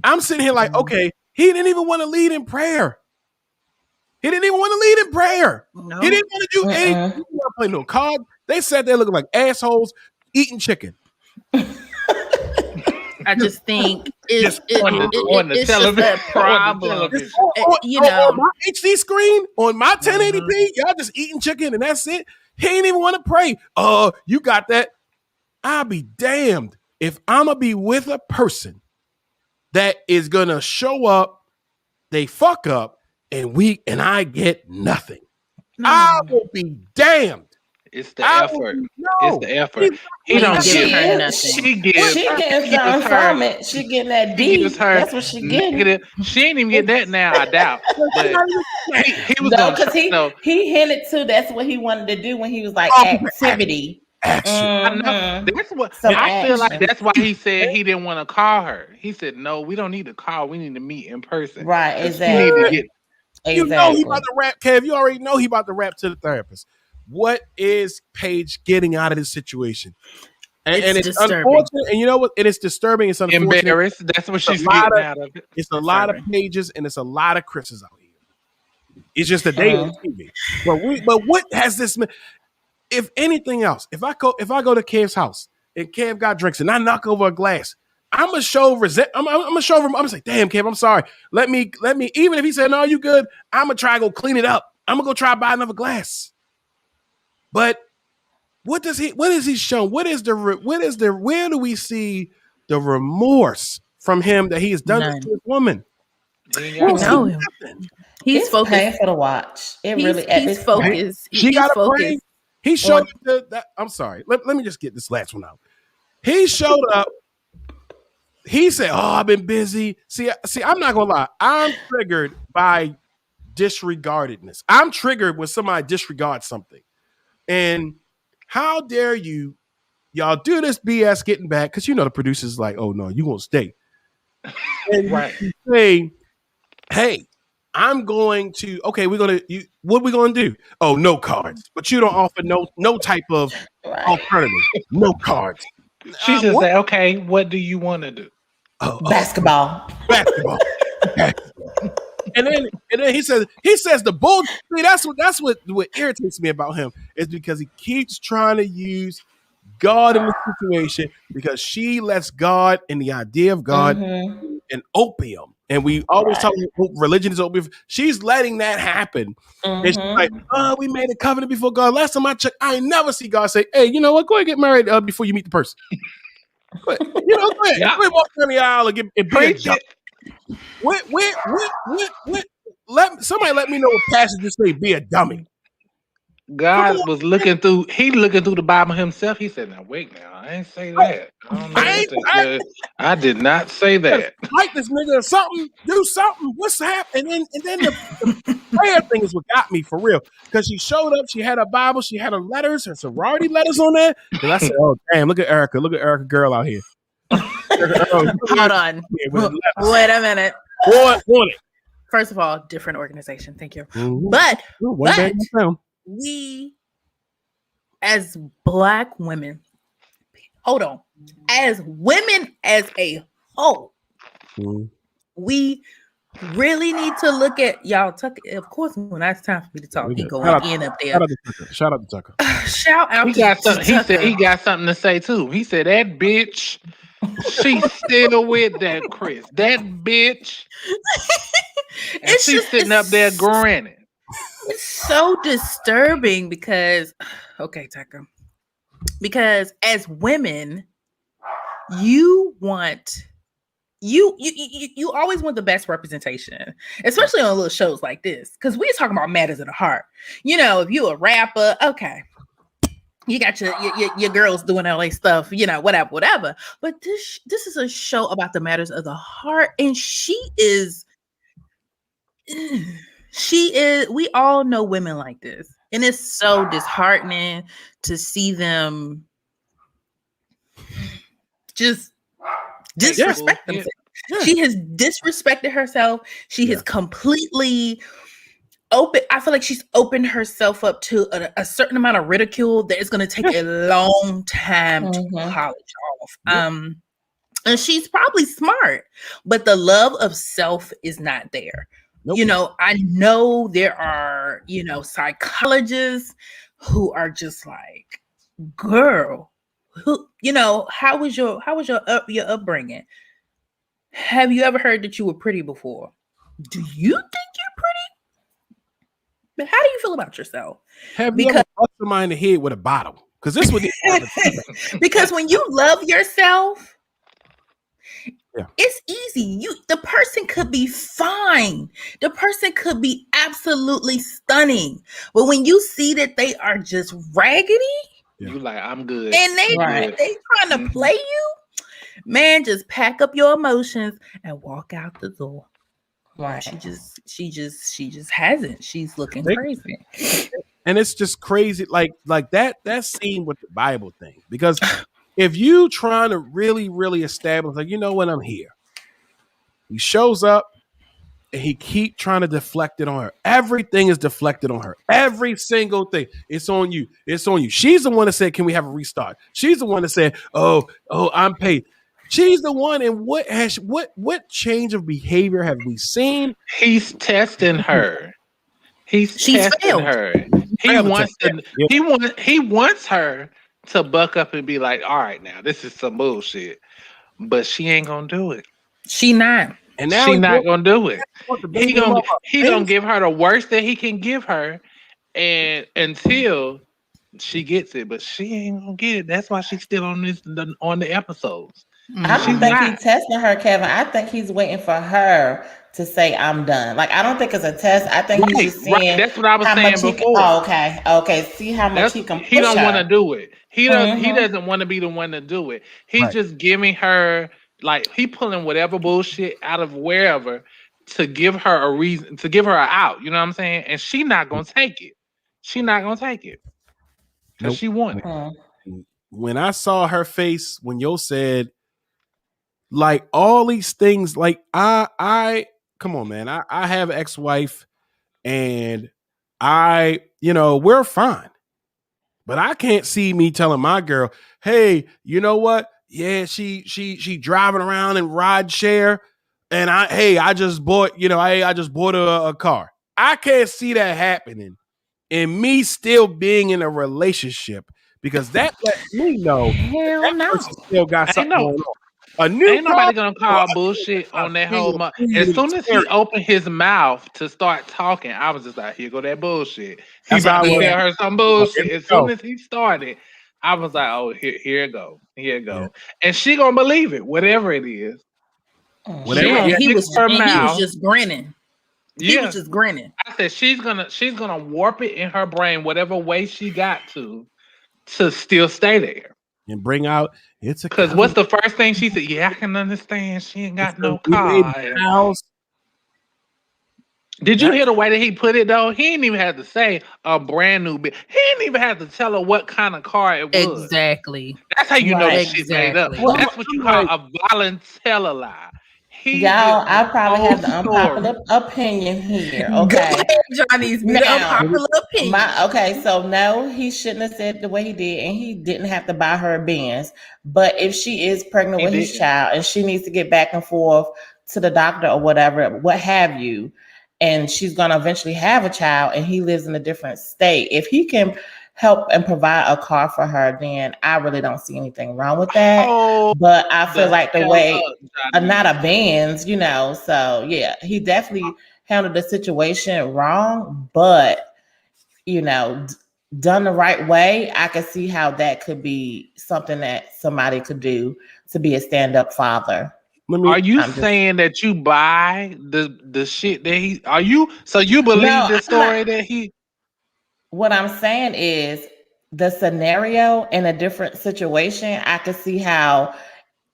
I'm sitting here like, okay, he didn't even want to lead in prayer. No. He didn't want to do anything. He didn't want to play no cards. They sat there looking like assholes eating chicken. I just think it's the television. Just a problem. On my HD screen, on my 1080p, y'all just eating chicken and that's it. He ain't even want to pray. You got that. I'll be damned if I'm going to be with a person that is going to show up, they fuck up, and I get nothing. I will be damned. It's the effort. It's the effort. He don't give her nothing. She gives something from it. She getting that D. That's what she getting. She ain't even get that now, I doubt. But he was because he hinted to that's what he wanted to do when he was like activity. Action. I know. That's what I feel like. That's why he said he didn't want to call her. He said, "No, we don't need to call. We need to meet in person." Right. Exactly. You know he about to rap, Kev. You already know he about to rap to the therapist. What is Paige getting out of this situation? And it's unfortunate. And you know what? And it's disturbing. It's unfortunate. Embarrassed. That's what she's getting out of it. It's a lot of Pages and it's a lot of Chris's out here. It's just a day on TV. But what has this? If anything else, if I go to Kev's house and Kev got drinks and I knock over a glass, I'm gonna show I'm gonna show him. I'm gonna say, "Damn, Kev, I'm sorry. Let me." Even if he said, "No, you good," I'm gonna try to go clean it up. I'm gonna go try to buy another glass. But what is he shown? Where do we see the remorse from him that he has done this to this woman? You know him. He's focused. Painful to watch. He's focused. She got to pray. He showed that. I'm sorry. Let me just get this last one out. He showed up. He said, "Oh, I've been busy." See, I'm not gonna lie. I'm triggered by disregardedness. I'm triggered when somebody disregards something. And how dare y'all do this BS getting back? Because the producer's like, "Oh no, you won't stay." And right. You say, "Hey, I'm going to. Okay, what are we gonna do? Oh, no cards, but you don't offer no type of alternative. No cards." She just say, "Okay, what do you want to do?" Basketball. And then he says the bull. See, that's what irritates me about him is because he keeps trying to use God in the situation because she lets God and the idea of God an opium. And we always talk about religion is opium. She's letting that happen. And she's like, "Oh, we made a covenant before God. Last time I checked, I ain't never see God say, 'Hey, you know what? Go ahead and get married before you meet the person.'" But, go ahead. Go ahead, walk down the aisle and be a jump. Somebody let me know what passages say be a dummy. God was looking through. He looking through the Bible himself. He said, "Now wait, now I ain't say that. I don't know what that. I did not say that." Like this nigga or something, do something. What's happening? And then the prayer thing is what got me for real. Because she showed up, she had her Bible, she had her letters, her sorority letters on there. Because I said, "Oh damn, look at Erica girl out here." Hold on. Wait a minute. First of all, different organization. Thank you. Mm-hmm. But but we, as Black women, hold on, as women as a whole, we really need to look at y'all. Tucker, of course, when it's time for me to talk, he going in up there. Shout out to Tucker. Shout out he to got Tucker. He said he got something to say too. He said that bitch. She's still with that Chris. That bitch. And she's sitting up there grinning. It's so disturbing because, okay, Tucker, because as women, you always want the best representation, especially on little shows like this, because we're talking about matters of the heart. You know, if you a rapper, okay, you got your girls doing all their stuff, you know, whatever. But this is a show about the matters of the heart, and she is. We all know women like this, and it's so disheartening to see them just disrespect themselves. Yeah. She has disrespected herself. She has completely open. I feel like she's opened herself up to a certain amount of ridicule that is going to take a long time to polish off. And she's probably smart, but the love of self is not there. Nope. You know, I know there are, you know, psychologists who are just like, girl, who, you know, how was your upbringing? Have you ever heard that you were pretty before? Do you think you're pretty? But how do you feel about yourself? Have you ever busted somebody in the head with a bottle? Because this would because when you love yourself, it's easy. The person could be fine. The person could be absolutely stunning. But when you see that they are just raggedy, you like, I'm good. And they trying to play you, man, just pack up your emotions and walk out the door. Right. She just hasn't. She's looking crazy. And it's just crazy. Like that scene with the Bible thing. Because if you trying to really, really establish, like, you know what, I'm here. He shows up and he keep trying to deflect it on her. Everything is deflected on her. Every single thing. It's on you. It's on you. She's the one that said, can we have a restart? She's the one that said, oh, I'm paid. She's the one. And what change of behavior have we seen? He's testing her. She's testing her. He wants her to buck up and be like, all right, now this is some bullshit. But she ain't gonna do it. She not. And now she's not gonna do it. He gonna give her the worst that he can give her, and until she gets it, but she ain't gonna get it. That's why she's still on the episodes. I don't think he's testing her, Kevin. I think he's waiting for her to say I'm done. Like, I don't think it's a test. I think he's just seeing that's what I was saying before. Okay. See how much he can push. He don't want to do it. He doesn't want to be the one to do it. He's just giving her, like, he pulling whatever bullshit out of wherever to give her a reason, to give her an out. You know what I'm saying? And she not gonna take it. She not gonna take it because she wanted it. When I saw her face when Yo said, like, all these things, like, I come on, man. I have an ex-wife and we're fine. But I can't see me telling my girl, hey, you know what? Yeah, she driving around in ride share, and I just bought a car. I can't see that happening, and me still being in a relationship, because that lets me know that person still got something going on. Ain't nobody gonna call bullshit on that whole month. As soon as he opened his mouth to start talking, I was just like, here go that bullshit. He about to tell her some bullshit. As soon as he started, I was like, oh, here it go. Here it go. Yeah. And she gonna believe it, whatever it is. He was just grinning. He was just grinning. I said she's gonna warp it in her brain whatever way she got to still stay there. And bring out because what's the first thing she said? Yeah, I can understand. She ain't got no car. House. Did you hear the way that he put it though? He didn't even have to say a brand new bit. He didn't even have to tell her what kind of car it was. Exactly. That's how you know that shit made up. Well, that's what you call a volunteer lie. Y'all, I probably have the unpopular opinion here. Okay, go ahead, Johnny's unpopular opinion. So no, he shouldn't have said the way he did, and he didn't have to buy her a Benz. But if she is pregnant with his child and she needs to get back and forth to the doctor or whatever, what have you, and she's gonna eventually have a child, and he lives in a different state, if he can help and provide a car for her, then I really don't see anything wrong with that. But I feel like the way, not a Benz, you know, so yeah, he definitely handled the situation wrong, but you know, done the right way, I could see how that could be something that somebody could do to be a stand-up father. Are you saying that you buy the shit that he? Are you? So you believe the story that he? What I'm saying is the scenario in a different situation, I could see how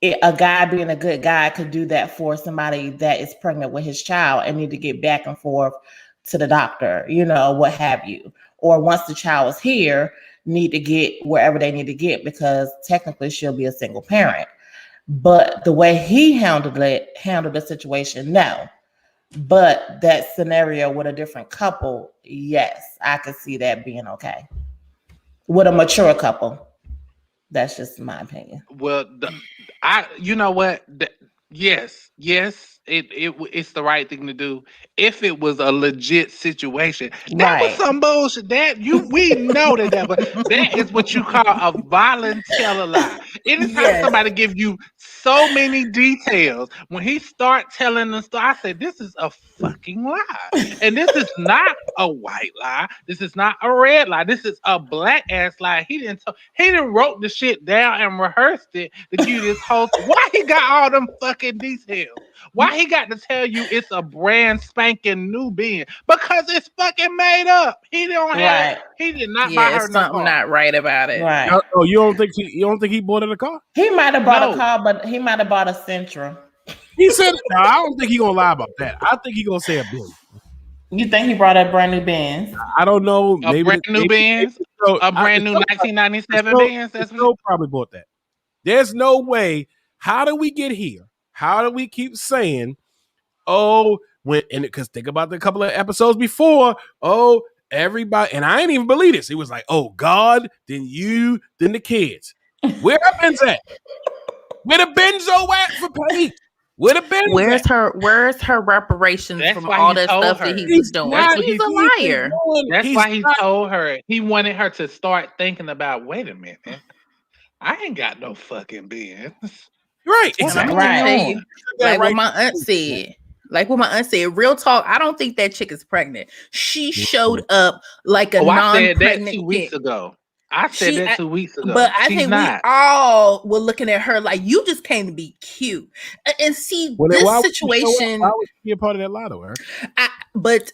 a guy being a good guy could do that for somebody that is pregnant with his child and need to get back and forth to the doctor, you know, what have you. Or once the child is here, need to get wherever they need to get because technically she'll be a single parent. But the way he handled the situation, no. But that scenario with a different couple, yes, I could see that being okay. With a mature couple. That's just my opinion. Well, you know what? Yes, it's the right thing to do if it was a legit situation. That was some bullshit. We know that, but that is what you call a volunteer lie. Anytime somebody give you so many details, when he start telling the story, I said, this is a fucking lie. And this is not a white lie. This is not a red lie. This is a black ass lie. He didn't wrote the shit down and rehearsed it to give you this whole. Why he got all them fucking details? Why he got to tell you it's a brand spanking new Benz? Because it's fucking made up. He don't have. He did not buy her something not right about it. Right. Oh, you don't think he bought her a car? He might have bought a car, but he might have bought a Sentra. He said, no, I don't think he gonna lie about that. I think he gonna say a Benz. You think he brought a brand new Benz? I don't know. A brand new Benz? A brand new 1997 Benz? That's what probably bought that. There's no way. How do we get here? How do we keep saying, because think about the couple of episodes before, everybody, and I ain't even believe this. It was like, oh, God, then you, then the kids. Where the Benz at? Where the Benzo at for Paige? Where the Benz Where's her reparations from all that stuff that he was doing? He's a liar. That's why he told her. He wanted her to start thinking about, wait a minute. I ain't got no fucking Benz. Right, exactly. Right. Like what my aunt said. Real talk. I don't think that chick is pregnant. She showed up like a non-pregnant. I said that 2 weeks ago. But I think we all were looking at her like you just came to be cute and see this situation. Why would she be a part of that lotto, Eric? But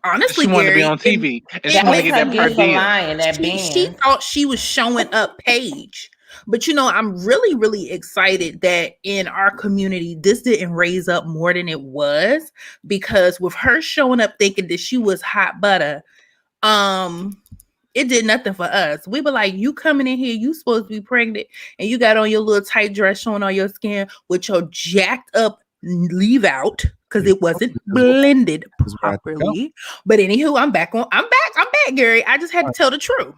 honestly, she wanted to be on TV and she wanted to get that per deal. She thought she was showing up Paige. But, you know, I'm really, really excited that in our community, this didn't raise up more than it was, because with her showing up thinking that she was hot butter, it did nothing for us. We were like, you coming in here, you supposed to be pregnant, and you got on your little tight dress showing all your skin with your jacked up leave out because it wasn't blended properly. But anywho, I'm back, Gary. I just had to tell the truth.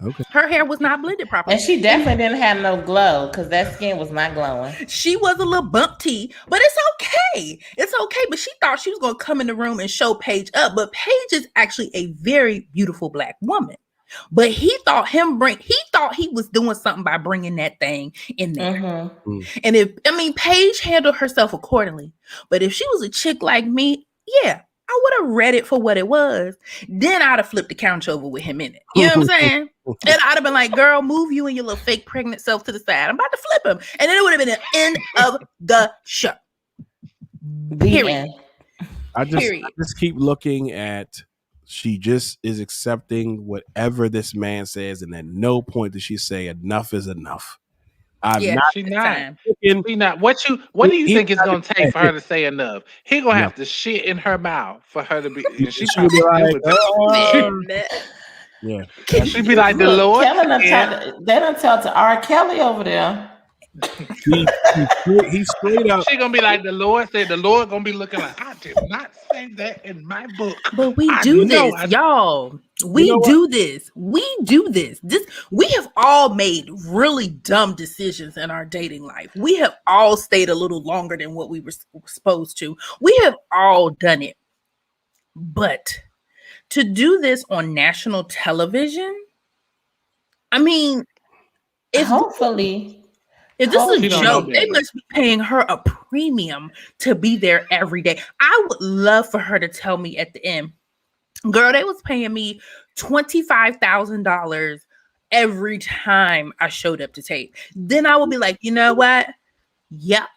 Okay. Her hair was not blended properly. And she definitely didn't have no glow because that skin was not glowing. She was a little bumpy, but it's okay. It's okay. But she thought she was going to come in the room and show Paige up. But Paige is actually a very beautiful black woman. But he thought he was doing something by bringing that thing in there. Mm-hmm. And Paige handled herself accordingly. But if she was a chick like me, yeah, I would have read it for what it was. Then I'd have flipped the couch over with him in it. You know what I'm saying? And I'd have been like, girl, move you and your little fake pregnant self to the side. I'm about to flip him. And then it would have been the end of the show. Period. I Period. just keep looking at. She just is accepting whatever this man says, and at no point does she say enough is enough. I'm Yeah, not She it's not. time. looking. She not. What do you He's think it's not gonna take for her to say enough? He gonna no. have to shit in her mouth for her to be, and she She would be probably good like, with that. Man, yeah. She'd be like, the Look, Lord Kevin done said. they done talk to R. Kelly over there. He's straight up. She gonna be like, the Lord said. The Lord gonna be looking like, I did not say that in my book. but we I do know this, y'all. We know what? do this. We do this. We have all made really dumb decisions in our dating life. We have all stayed a little longer than what we were supposed to. We have all done it. But to do this on national television, I mean, if Hopefully. this is She a don't know joke, they better. must be paying her a premium to be there every day. I would love for her to tell me at the end, girl, they was paying me $25,000 every time I showed up to tape. Then I would be like, you know what? Yep,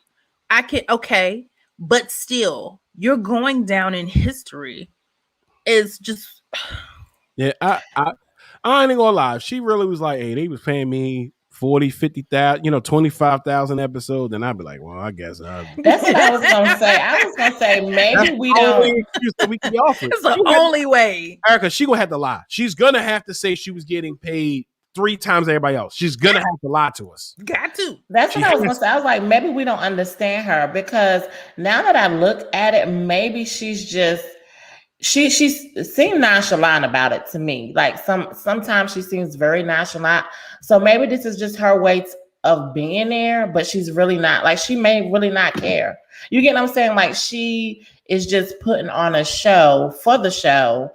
I can. Okay, but still, you're going down in history. It's just Yeah, I ain't gonna lie. If she really was like, hey, they was paying me 40, 50,000, 25,000 episodes, then I'd be like, well, I guess That's what I was gonna say. I was gonna say maybe that's we the only don't. excuse that we can offer. it's the only way. Erica, she gonna have to lie. She's gonna have to say she was getting paid 3 times everybody else. She's gonna have to lie to us. Got to. That's what I was gonna say. I was like, maybe we don't understand her because now that I look at it, maybe she's just she seemed nonchalant about it to me. Like sometimes she seems very nonchalant. So maybe this is just her way of being there, but she's really not. Like she may really not care. You get what I'm saying? Like she is just putting on a show for the show,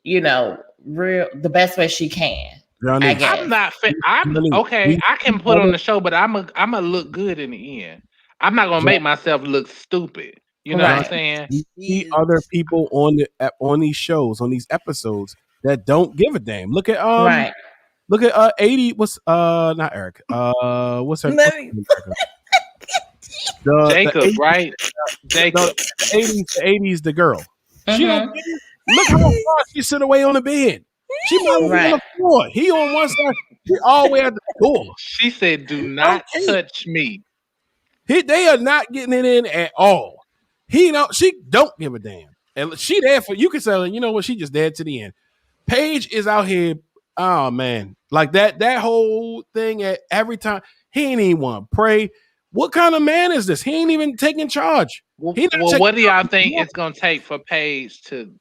the best way she can. Johnny, I guess. I'm not. I'm Johnny, okay. I can put on the show, but I'm a look good in the end. I'm not gonna make myself look stupid. You know what I'm Right. saying? you see other people on these shows, on these episodes that don't give a damn. Look at Right. Look at 80. What's not Eric? What's her? Let me- Jacob, right? Jacob. The 80s, the girl. She don't Mhm. care. Look how far she sit away on the bed. She might be on the floor. He on one side. He all the way at the door. She said, "Do not Okay. touch me." They are not getting it in at all. She don't give a damn. And she there for, you can say, you know what, she just there to the end. Paige is out here, oh man. Like that whole thing at every time. He ain't even want to pray. What kind of man is this? He ain't even taking charge. Well, He not what taking do y'all charge. think it's gonna take for Paige to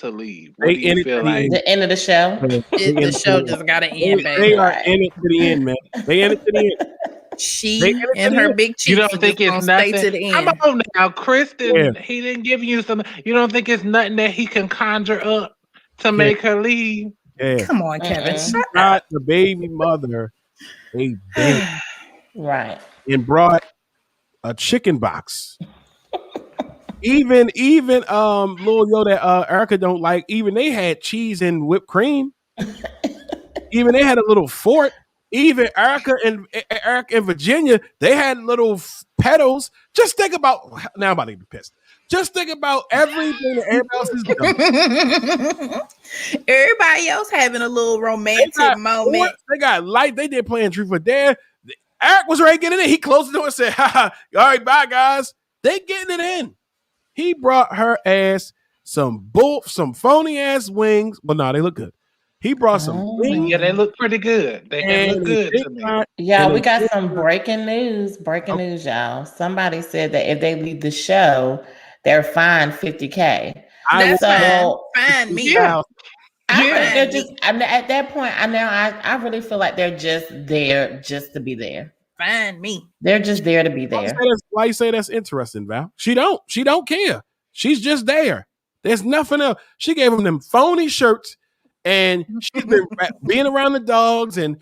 leave? What They do you in it feel to the like? end. The end of the show. the show just got to end, They baby. are in it to the end, man. They in it to the end. She and her big cheeks You are don't think just it's gonna stay nothing? to the Come end. on now, Kristen. Yeah. He didn't give you some. You don't think it's nothing that he can conjure up to make her leave? Yeah. Come on, Kevin. Mm-mm. Shut Got the baby mother a bed Right. and brought a chicken box. even Lil Yo that Erica don't like, even they had cheese and whipped cream. Even they had a little fort. Even Eric and Virginia, they had little pedals. Just think about, now I'm about to be pissed. Just think about everything that everybody else is doing. Everybody else having a little romantic moment. Forts, they got light. They did playing Truth or Dare. Eric was ready to get it in. He closed the door and said, all right, bye, guys. They getting it in. He brought her ass some phony ass wings. Well, no, they look good. He brought some wings. Yeah, they look pretty good. They look good to me. Yeah, we got some breaking news. Breaking news, y'all. Somebody said that if they leave the show, they're fined $50K. That's So fine me. Yeah. I Yeah. think they're just at that point. I really feel like they're just there just to be there. Fine me. They're just there to be there. Why you say that's interesting, Val? She don't care. She's just there. There's nothing else. She gave him them phony shirts, and she's been being around the dogs, and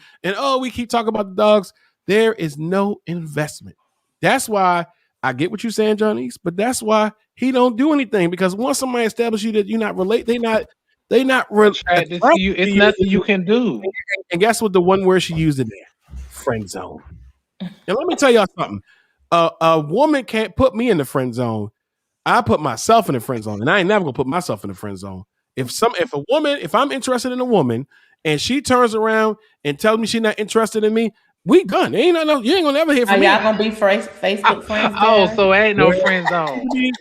we keep talking about the dogs. There is no investment. That's why I get what you're saying, Johnny, but that's why he don't do anything, because once somebody establishes you that you're not they not attracted to you. It's nothing you can do. And guess what? The one word she used in there, friend zone. And let me tell y'all something. A woman can't put me in the friend zone. I put myself in the friend zone, and I ain't never gonna put myself in the friend zone. If I'm interested in a woman and she turns around and tells me she's not interested in me, we done. You ain't gonna ever hear from me. Are y'all gonna be Facebook friends? So ain't no friend zone. It's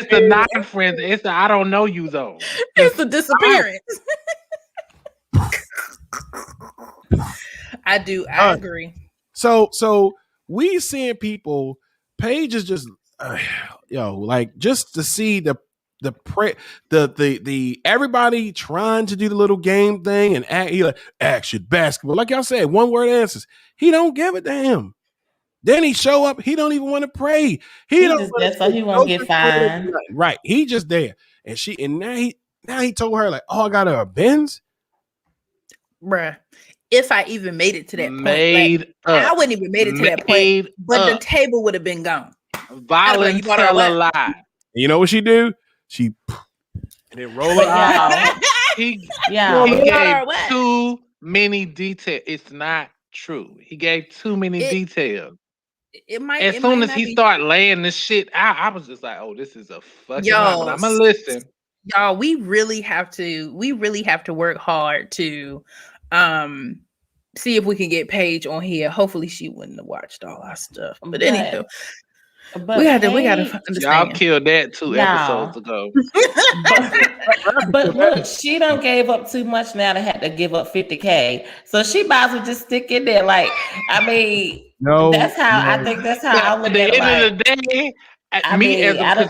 the non-friend. It's the I don't know you zone. It's the disappearance. I agree. So we seeing people. Paige is just like just to see the everybody trying to do the little game thing and action basketball. Like y'all said, one word answers. He don't give a damn. Then he show up. He don't even want to pray. He don't. So he won't get fined. Right. He just there. And now he told her like, oh, I got her a Benz. Bruh. If I even made it to that point, I wouldn't even made it to that point, but the table would have been gone. Violent tell a lie. You know what she do? She and then roll her eyes. He gave too many details. It's not true. He gave too many details. As soon as he started laying this shit out, I was just like, "Oh, this is a fucking." But I'm gonna listen, y'all. We really have to work hard to see if we can get Paige on here. Hopefully, she wouldn't have watched all our stuff. But anywho. But we gotta understand. Y'all killed that 2 episodes ago. but look, she done gave up too much now to have to give up $50K. So she might as well just stick in there. Like, I mean, I think that's how I look at it. At the end of the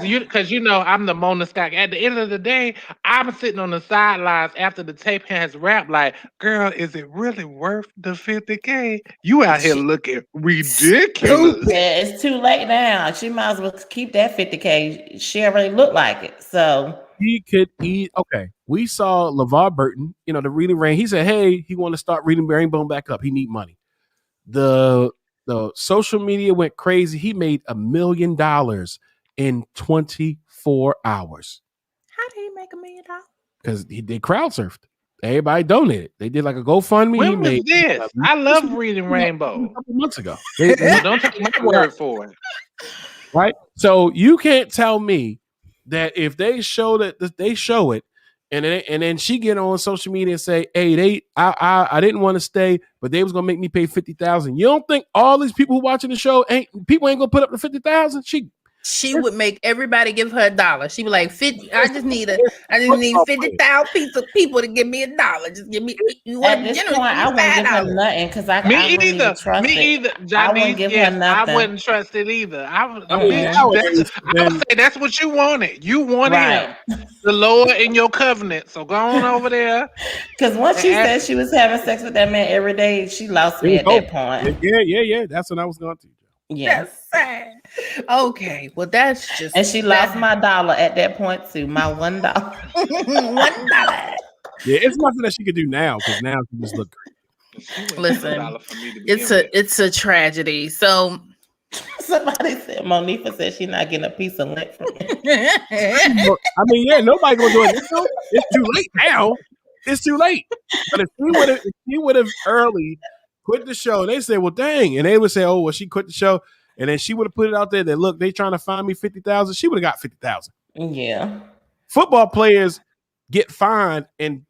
day, because I'm the Mona Scott. At the end of the day, I'm sitting on the sidelines after the tape has wrapped. Like, girl, is it really worth the $50K? You out here looking ridiculous. Yeah, it's too late now. She might as well keep that $50K. She already looked like it. So he could eat. Okay, we saw LeVar Burton. The Reading Rain. He said, "Hey, he want to start Reading Rainbow back up. He need money." The social media went crazy. He made $1 million in 24 hours. How did he make $1 million? Because he did crowd surfed. Everybody donated. They did like a GoFundMe. When was this? I love Reading Rainbow. A couple months ago. Don't take my word for it. Right? So you can't tell me that if they show it, and then she get on social media and say, "Hey, I didn't want to stay, but they was gonna make me pay $50,000." You don't think all these people who watching the show ain't gonna put up the $50,000? She would make everybody give her $1. She'd be like, 50. I just need 50,000 people to give me $1. Just give me. At this point, I wouldn't give her nothing because I wouldn't even trust it. Me either. I wouldn't give her nothing. I wouldn't trust it either. I would say that's what you wanted. You wanted him, the Lord in your covenant. So go on over there. Because once she said she was having sex with that man every day, she lost me at that point. Yeah. That's what I was going to. Yeah. That's sad. Okay, well that's just. And she lost my $1 at that point too. My $1. $1. Yeah, it's nothing that she could do now because now she just look great. Listen, it's a tragedy. So somebody said Monifa said she's not getting a piece of lint from me. I mean, yeah, nobody gonna do it. It's too late now. It's too late. But if she would have early quit the show, and they say, "Well, dang," and they would say, "Oh, well, she quit the show," and then she would have put it out there that look, they trying to find me 50,000. She would have got 50,000. Yeah. Football players get fined, and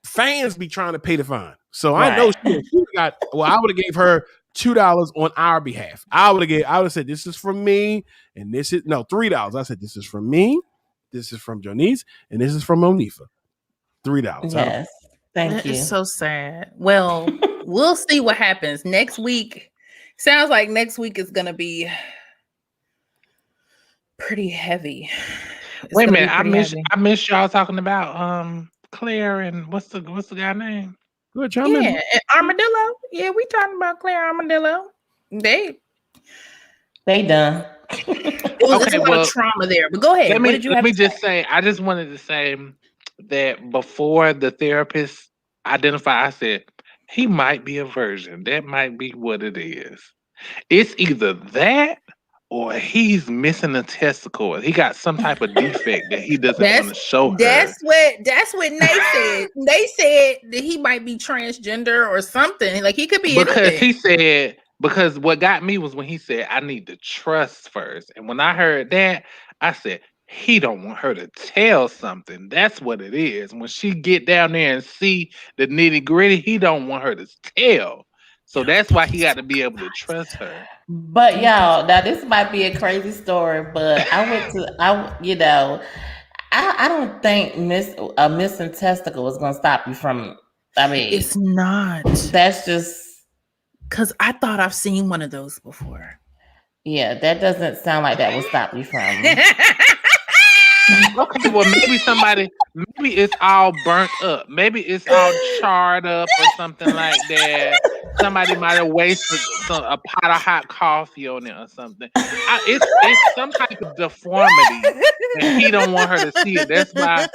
fans be trying to pay the fine. So I know she got. Well, I would have gave her $2 on our behalf. I would have said, "This is from me," and this is $3. I said, "This is from me, this is from Jonice, and this is from Monifa." $3. Yes. Thank you. It's so sad. Well, we'll see what happens next week. Sounds like next week is gonna be pretty heavy. Wait a minute, I missed y'all talking about Claire and what's the guy name? Good, and Armadillo. Yeah, we talking about Claire Armadillo. They done. It was a lot of trauma there. But go ahead. Let me just say, I just wanted to say that before the therapist identified, I said, he might be a virgin. That might be what it is. It's either that or he's missing a testicle. He got some type of defect that he doesn't want to show her. That's what Nate said. They said that he might be transgender or something. Like he could be because anything. he said Because what got me was when he said, I need to trust first. And when I heard that, I said, he don't want her to tell something. That's what it is. When she get down there and see the nitty gritty, he don't want her to tell. So that's why he got to be able to trust her. But y'all, now this might be a crazy story, but I don't think missing testicle is gonna stop you from. I mean, It's not. That's just because I thought I've seen one of those before. Yeah, that doesn't sound like that will stop you from. Okay, well maybe it's all burnt up. Maybe it's all charred up or something like that. Somebody might have wasted a pot of hot coffee on it or something. It's some type of deformity, and he don't want her to see it. That's why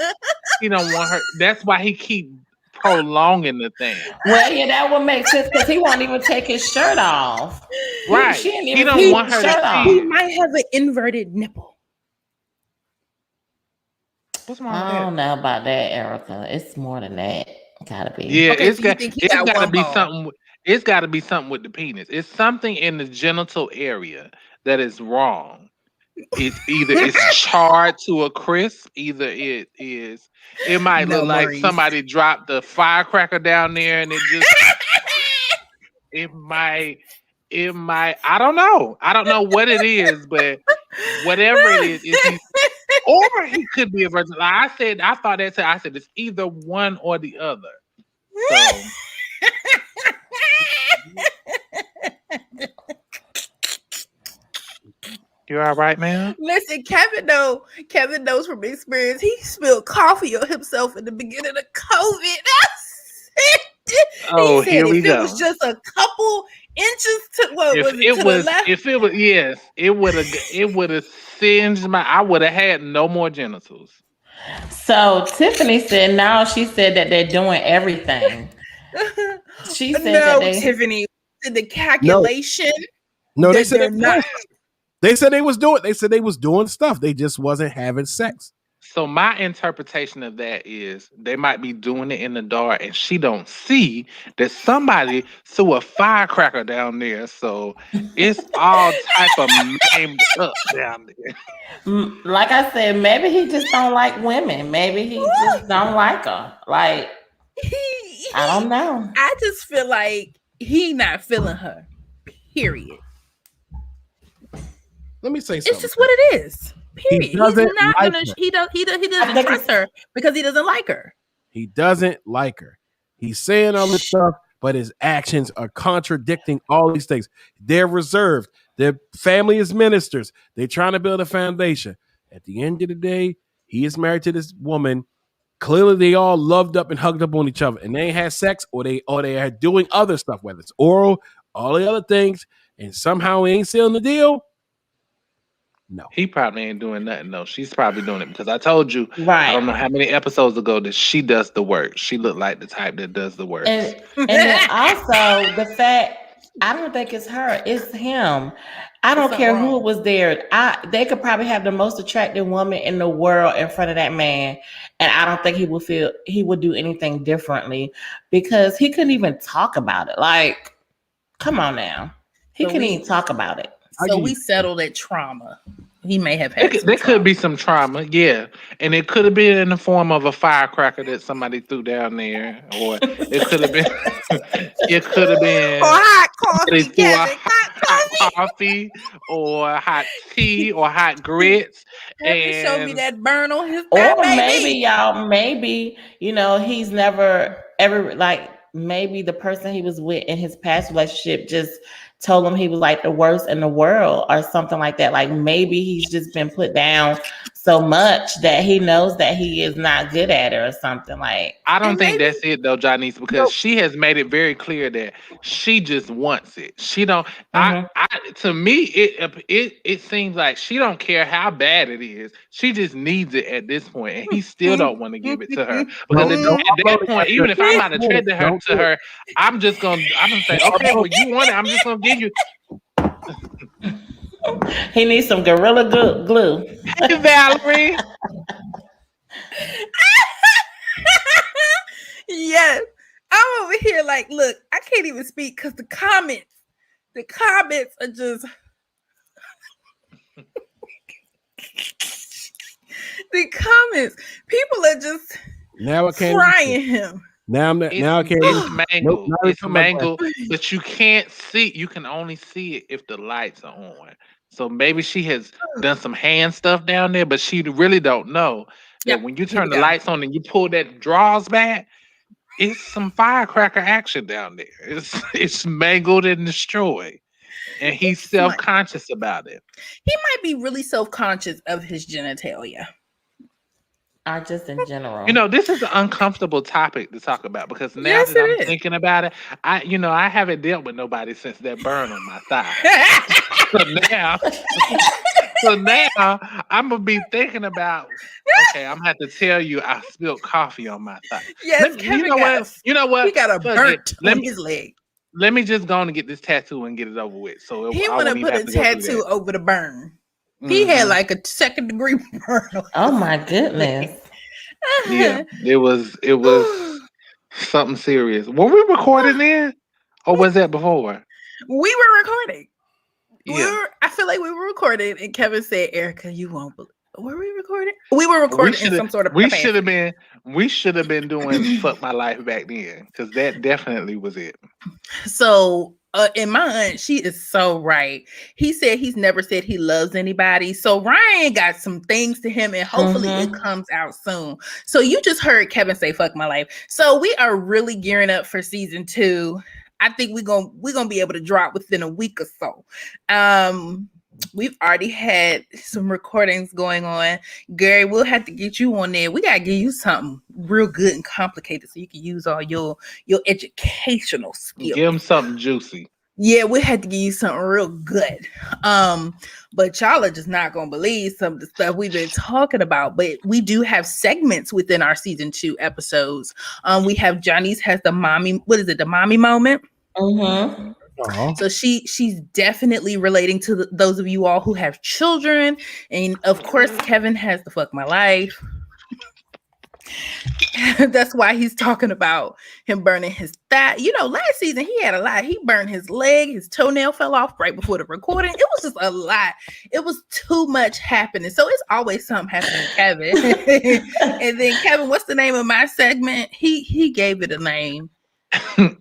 he don't want her. That's why he keep prolonging the thing. Well, yeah, that would make sense because he won't even take his shirt off. Right. He don't want her to see. He might have an inverted nipple. What's wrong with I that? don't know about that, Erica. It's more than that. Gotta be. Yeah, Okay, it's so you got think he it's got got to one be ball. something. It's got to be something with the penis. It's something in the genital area that is wrong. It's either it's charred to a crisp, either it is. It might No, look like Maurice. somebody dropped a firecracker down there, and it just. It might. I don't know. I don't know what it is, but whatever it is he, or he could be a virgin. Like I thought that. I said it's either one or the other. So. You all right, man? Listen, Kevin knows from experience. He spilled coffee on himself in the beginning of COVID. Oh, he said here we if go. it was just a couple inches to what If was it it to was, the left? if it was, yes, it would have singed my. I would have had no more genitals. So Tiffany said now she said that they're doing everything. She said no, that Tiffany did the calculation. No, they that said they're not. They said they was doing stuff. They just wasn't having sex. So my interpretation of that is they might be doing it in the dark, and she don't see that somebody threw a firecracker down there. So it's all type of maimed up down there. Like I said, maybe he just don't like women. Maybe he just don't like her. Like I don't know. I just feel like he not feeling her. Period. Let me say something. It's just what it is. Period. He's not like gonna. her. He doesn't trust her because he doesn't like her. He doesn't like her. He's saying all this stuff, but his actions are contradicting all these things. They're reserved. Their family is ministers. They're trying to build a foundation. At the end of the day, he is married to this woman. Clearly, they all loved up and hugged up on each other, and they ain't had sex, or they are doing other stuff, whether it's oral, all the other things, and somehow he ain't sealing the deal. No, he probably ain't doing nothing. No, she's probably doing it because I told you. Right. I don't know how many episodes ago that she does the work. She looked like the type that does the work. And then also the fact I don't think it's her, it's him. I don't care who was there. They could probably have the most attractive woman in the world in front of that man, and I don't think he would do anything differently because he couldn't even talk about it. Like, come on now, he couldn't even talk about it. So we settled at trauma. He may have had. There could be some trauma, yeah, and it could have been in the form of a firecracker that somebody threw down there, or it could have been, it could have been or hot coffee, Kevin, hot coffee, or hot tea, or hot grits. And show me that burn on his. Or maybe he's never ever like maybe the person he was with in his past relationship just told him he was like the worst in the world or something like that. Like maybe he's just been put down so much that he knows that he is not good at it or something. Like I don't think that's it though, Janice, because she has made it very clear that she just wants it. She don't. To me, it seems like she don't care how bad it is. She just needs it at this point, and he still don't want to give it to her because at that point, even if I'm not attracted to her, I'm gonna say, okay, well, you want it, I'm just gonna give you. He needs some Gorilla Glue. Hey, Valerie. Yes. I'm over here like, look, I can't even speak because the comments The comments are just the comments. People are just Now I can't. frying him. Now I can't. It's Nope, mangled. not It's even my glass. mangled, but you can't see. You can only see it if the lights are on. So maybe she has done some hand stuff down there, but she really don't know that Yep, when you here turn we the go. lights on and you pull that drawers back, it's some firecracker action down there. It's mangled and destroyed, and he's It's self like- conscious about it. He might be really self-conscious of his genitalia. Or just in general. You know, this is an uncomfortable topic to talk about because now Yes, that I'm it is. thinking about it, I haven't dealt with nobody since that burn on my thigh. So now I'm gonna be thinking about. Okay, I'm gonna have to tell you I spilled coffee on my thigh. Yes, You know what? You know what? He got a Fuck it. burnt Let on me his leg. let me just go on and get this tattoo and get it over with. So He I want to won't even put a have to go through tattoo that. over the burn. He had like a 2nd-degree burn. On Oh his my goodness. Yeah, it was something serious. Were we recording then, or was that before? We were recording. Yeah. I feel like we were recording, and Kevin said, "Erica, you won't believe." Were we recording? We were recording in some sort of. We capacity. should have been doing "Fuck My Life" back then because that definitely was it. So, and my aunt, she is so right. He said he's never said he loves anybody. So Ryan got some things to him, and hopefully it comes out soon. So you just heard Kevin say "fuck my life." So we are really gearing up for season 2. I think we're gonna be able to drop within a week or so. We've already had some recordings going on. Gary, we'll have to get you on there. We gotta give you something real good and complicated so you can use all your educational skills. Give him something juicy. Yeah, we had to give you something real good. But y'all are just not gonna believe some of the stuff we've been talking about. But we do have segments within our season 2 episodes. We have Johnny's has the mommy. What is it? The mommy moment. So she's definitely relating to those of you all who have children, and of course Kevin has the "fuck my life." That's why he's talking about him burning his thigh. You know, last season he had a lot. He burned his leg, his toenail fell off right before the recording. It was just a lot. It was too much happening. So it's always something happening, Kevin. And then Kevin, what's the name of my segment? He gave it a name.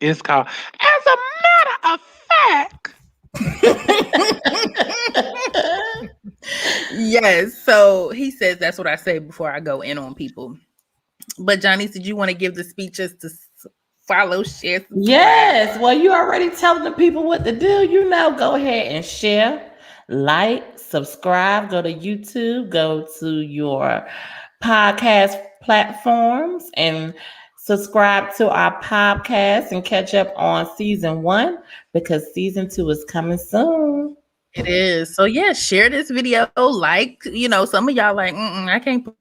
It's called "As a Matter of Fact." Yes. So he says that's what I say before I go in on people. But Johnny, did you want to give the speeches to follow, share? Subscribe? Yes. Well, you already telling the people what to do. You know, go ahead and share, like, subscribe, go to YouTube, go to your podcast platforms and subscribe to our podcast and catch up on season 1 because season 2 is coming soon. It is. So yeah, share this video. Like, some of y'all like, I can't put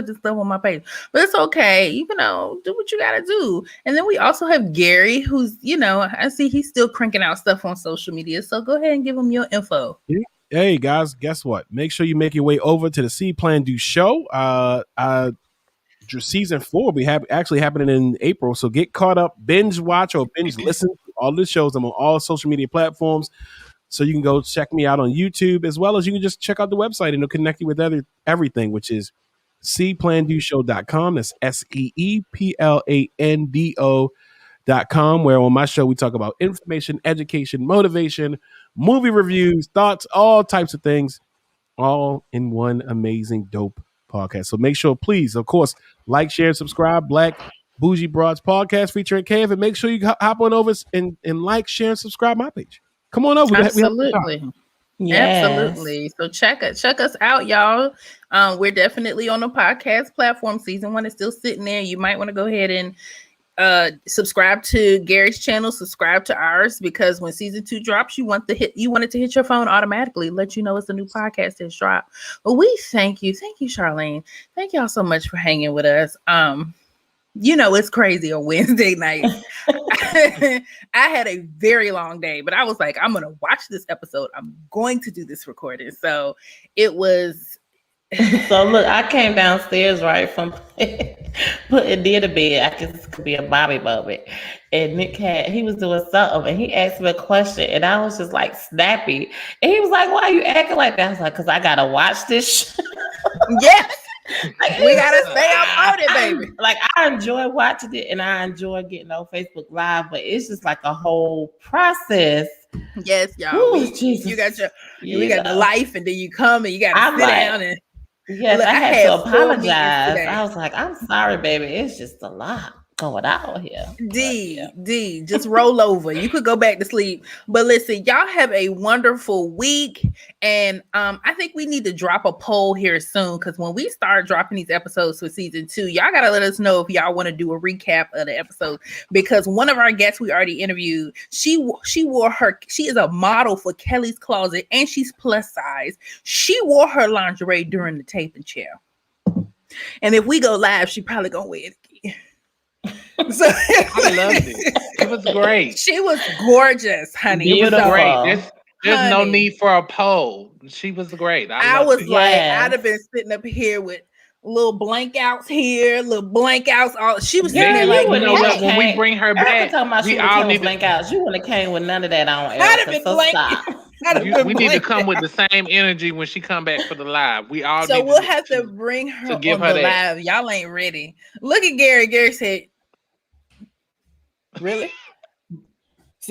this stuff on my page, but it's okay. Do what you gotta do. And then we also have Gary, who's, I see he's still cranking out stuff on social media. So go ahead and give him your info. Hey guys, guess what? Make sure you make your way over to the See.Plan.Do Show. Season 4 will be actually happening in April. So get caught up, binge watch or binge listen to all the shows. I'm on all social media platforms. So you can go check me out on YouTube, as well as you can just check out the website and it'll connect you with everything, which is See.Plan.Do Show.com. That's SEEPLANDO.com, where on my show we talk about information, education, motivation, movie reviews, thoughts, all types of things, all in one amazing, dope podcast. So make sure, please, of course, like, share, subscribe. Black Bougie Broads podcast featuring Kev, and make sure you hop on over and like, share, and subscribe my page. Come on over. Absolutely. Yes. Absolutely. So check us out, y'all. We're definitely on the podcast platform. Season 1 is still sitting there. You might want to go ahead and subscribe to Gary's channel, subscribe to ours, because when season 2 drops, you want it to hit your phone automatically, let you know it's a new podcast that's dropped. But we thank you, Charlene. Thank y'all so much for hanging with us. It's crazy on Wednesday night. I had a very long day, but I was like, I'm gonna watch this episode. I'm going to do this recording. So it was So look, I came downstairs right from putting near the bed. I guess this could be a Bobby moment. And Nick he was doing something and he asked me a question and I was just like snappy. And he was like, "Why are you acting like that?" I was like, "Cause I gotta watch this." Yes, Like, we gotta stay up on it, baby. Like I enjoy watching it and I enjoy getting on Facebook Live, but it's just like a whole process. Yes, y'all. Ooh, Jesus. You got You we got the know. life, and then you come and you got to I'm sit like- down and Yes, Look, I I had had to 4 meetings apologize. today. I was like, "I'm sorry, baby. It's just a lot going on here." D, just roll over. You could go back to sleep. But listen, y'all have a wonderful week. And I think we need to drop a poll here soon because when we start dropping these episodes for season 2, y'all gotta let us know if y'all want to do a recap of the episode. Because one of our guests we already interviewed, she is a model for Kelly's Closet and she's plus size. She wore her lingerie during the taping chair. And if we go live, she probably gonna wear it again. So I loved it. It was great. She was gorgeous, honey. Beautiful. It was Great. There's no Honey. need for a poll. She was great. I loved was it. like, Yes. I'd have been sitting up here with little blank outs here, little blank outs. All she was Girl, sitting there you like, wouldn't know what? have When we came- bring her Erica back, talking about she we would have all came need with to. blank outs. You wouldn't have came with none of that on, I'd have Erica. been So blank. stop. We need to come with the same energy when she come back for the live. We all So need we'll to, have to bring her on give the her that. live. Y'all ain't ready. Look at Gary. Gary said, "Really?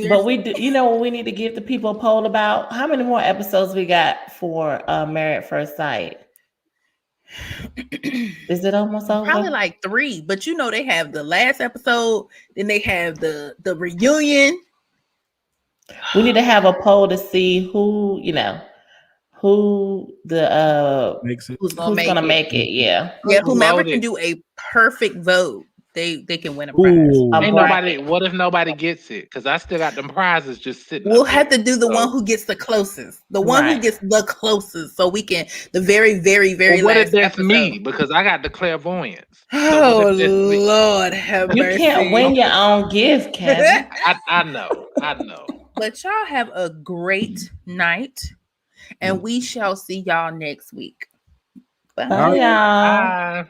But we do, you know what we need to give the people a poll about? How many more episodes we got for Married at First Sight? Is it almost over? Probably like 3, but you know they have the last episode, then they have the reunion. We need to have a poll to see who the Makes it. Who's gonna who's make gonna it? make it. Yeah. Yeah, whomever Voted. can do a perfect vote, they can win a prize. Ooh, A Ain't bracket. nobody. What if nobody gets it? Because I still got them prizes just sitting. We'll up have there. to do the So- one who gets the closest, the one who Right. gets the closest, so we can the very, very, very Well, what last if that's episode. me? Because I got the clairvoyance. So Oh what if that's me? Lord, have You mercy. can't win your own gift, Kevin. I know. But y'all have a great night, and we shall see y'all next week. Bye. Bye, y'all. Bye.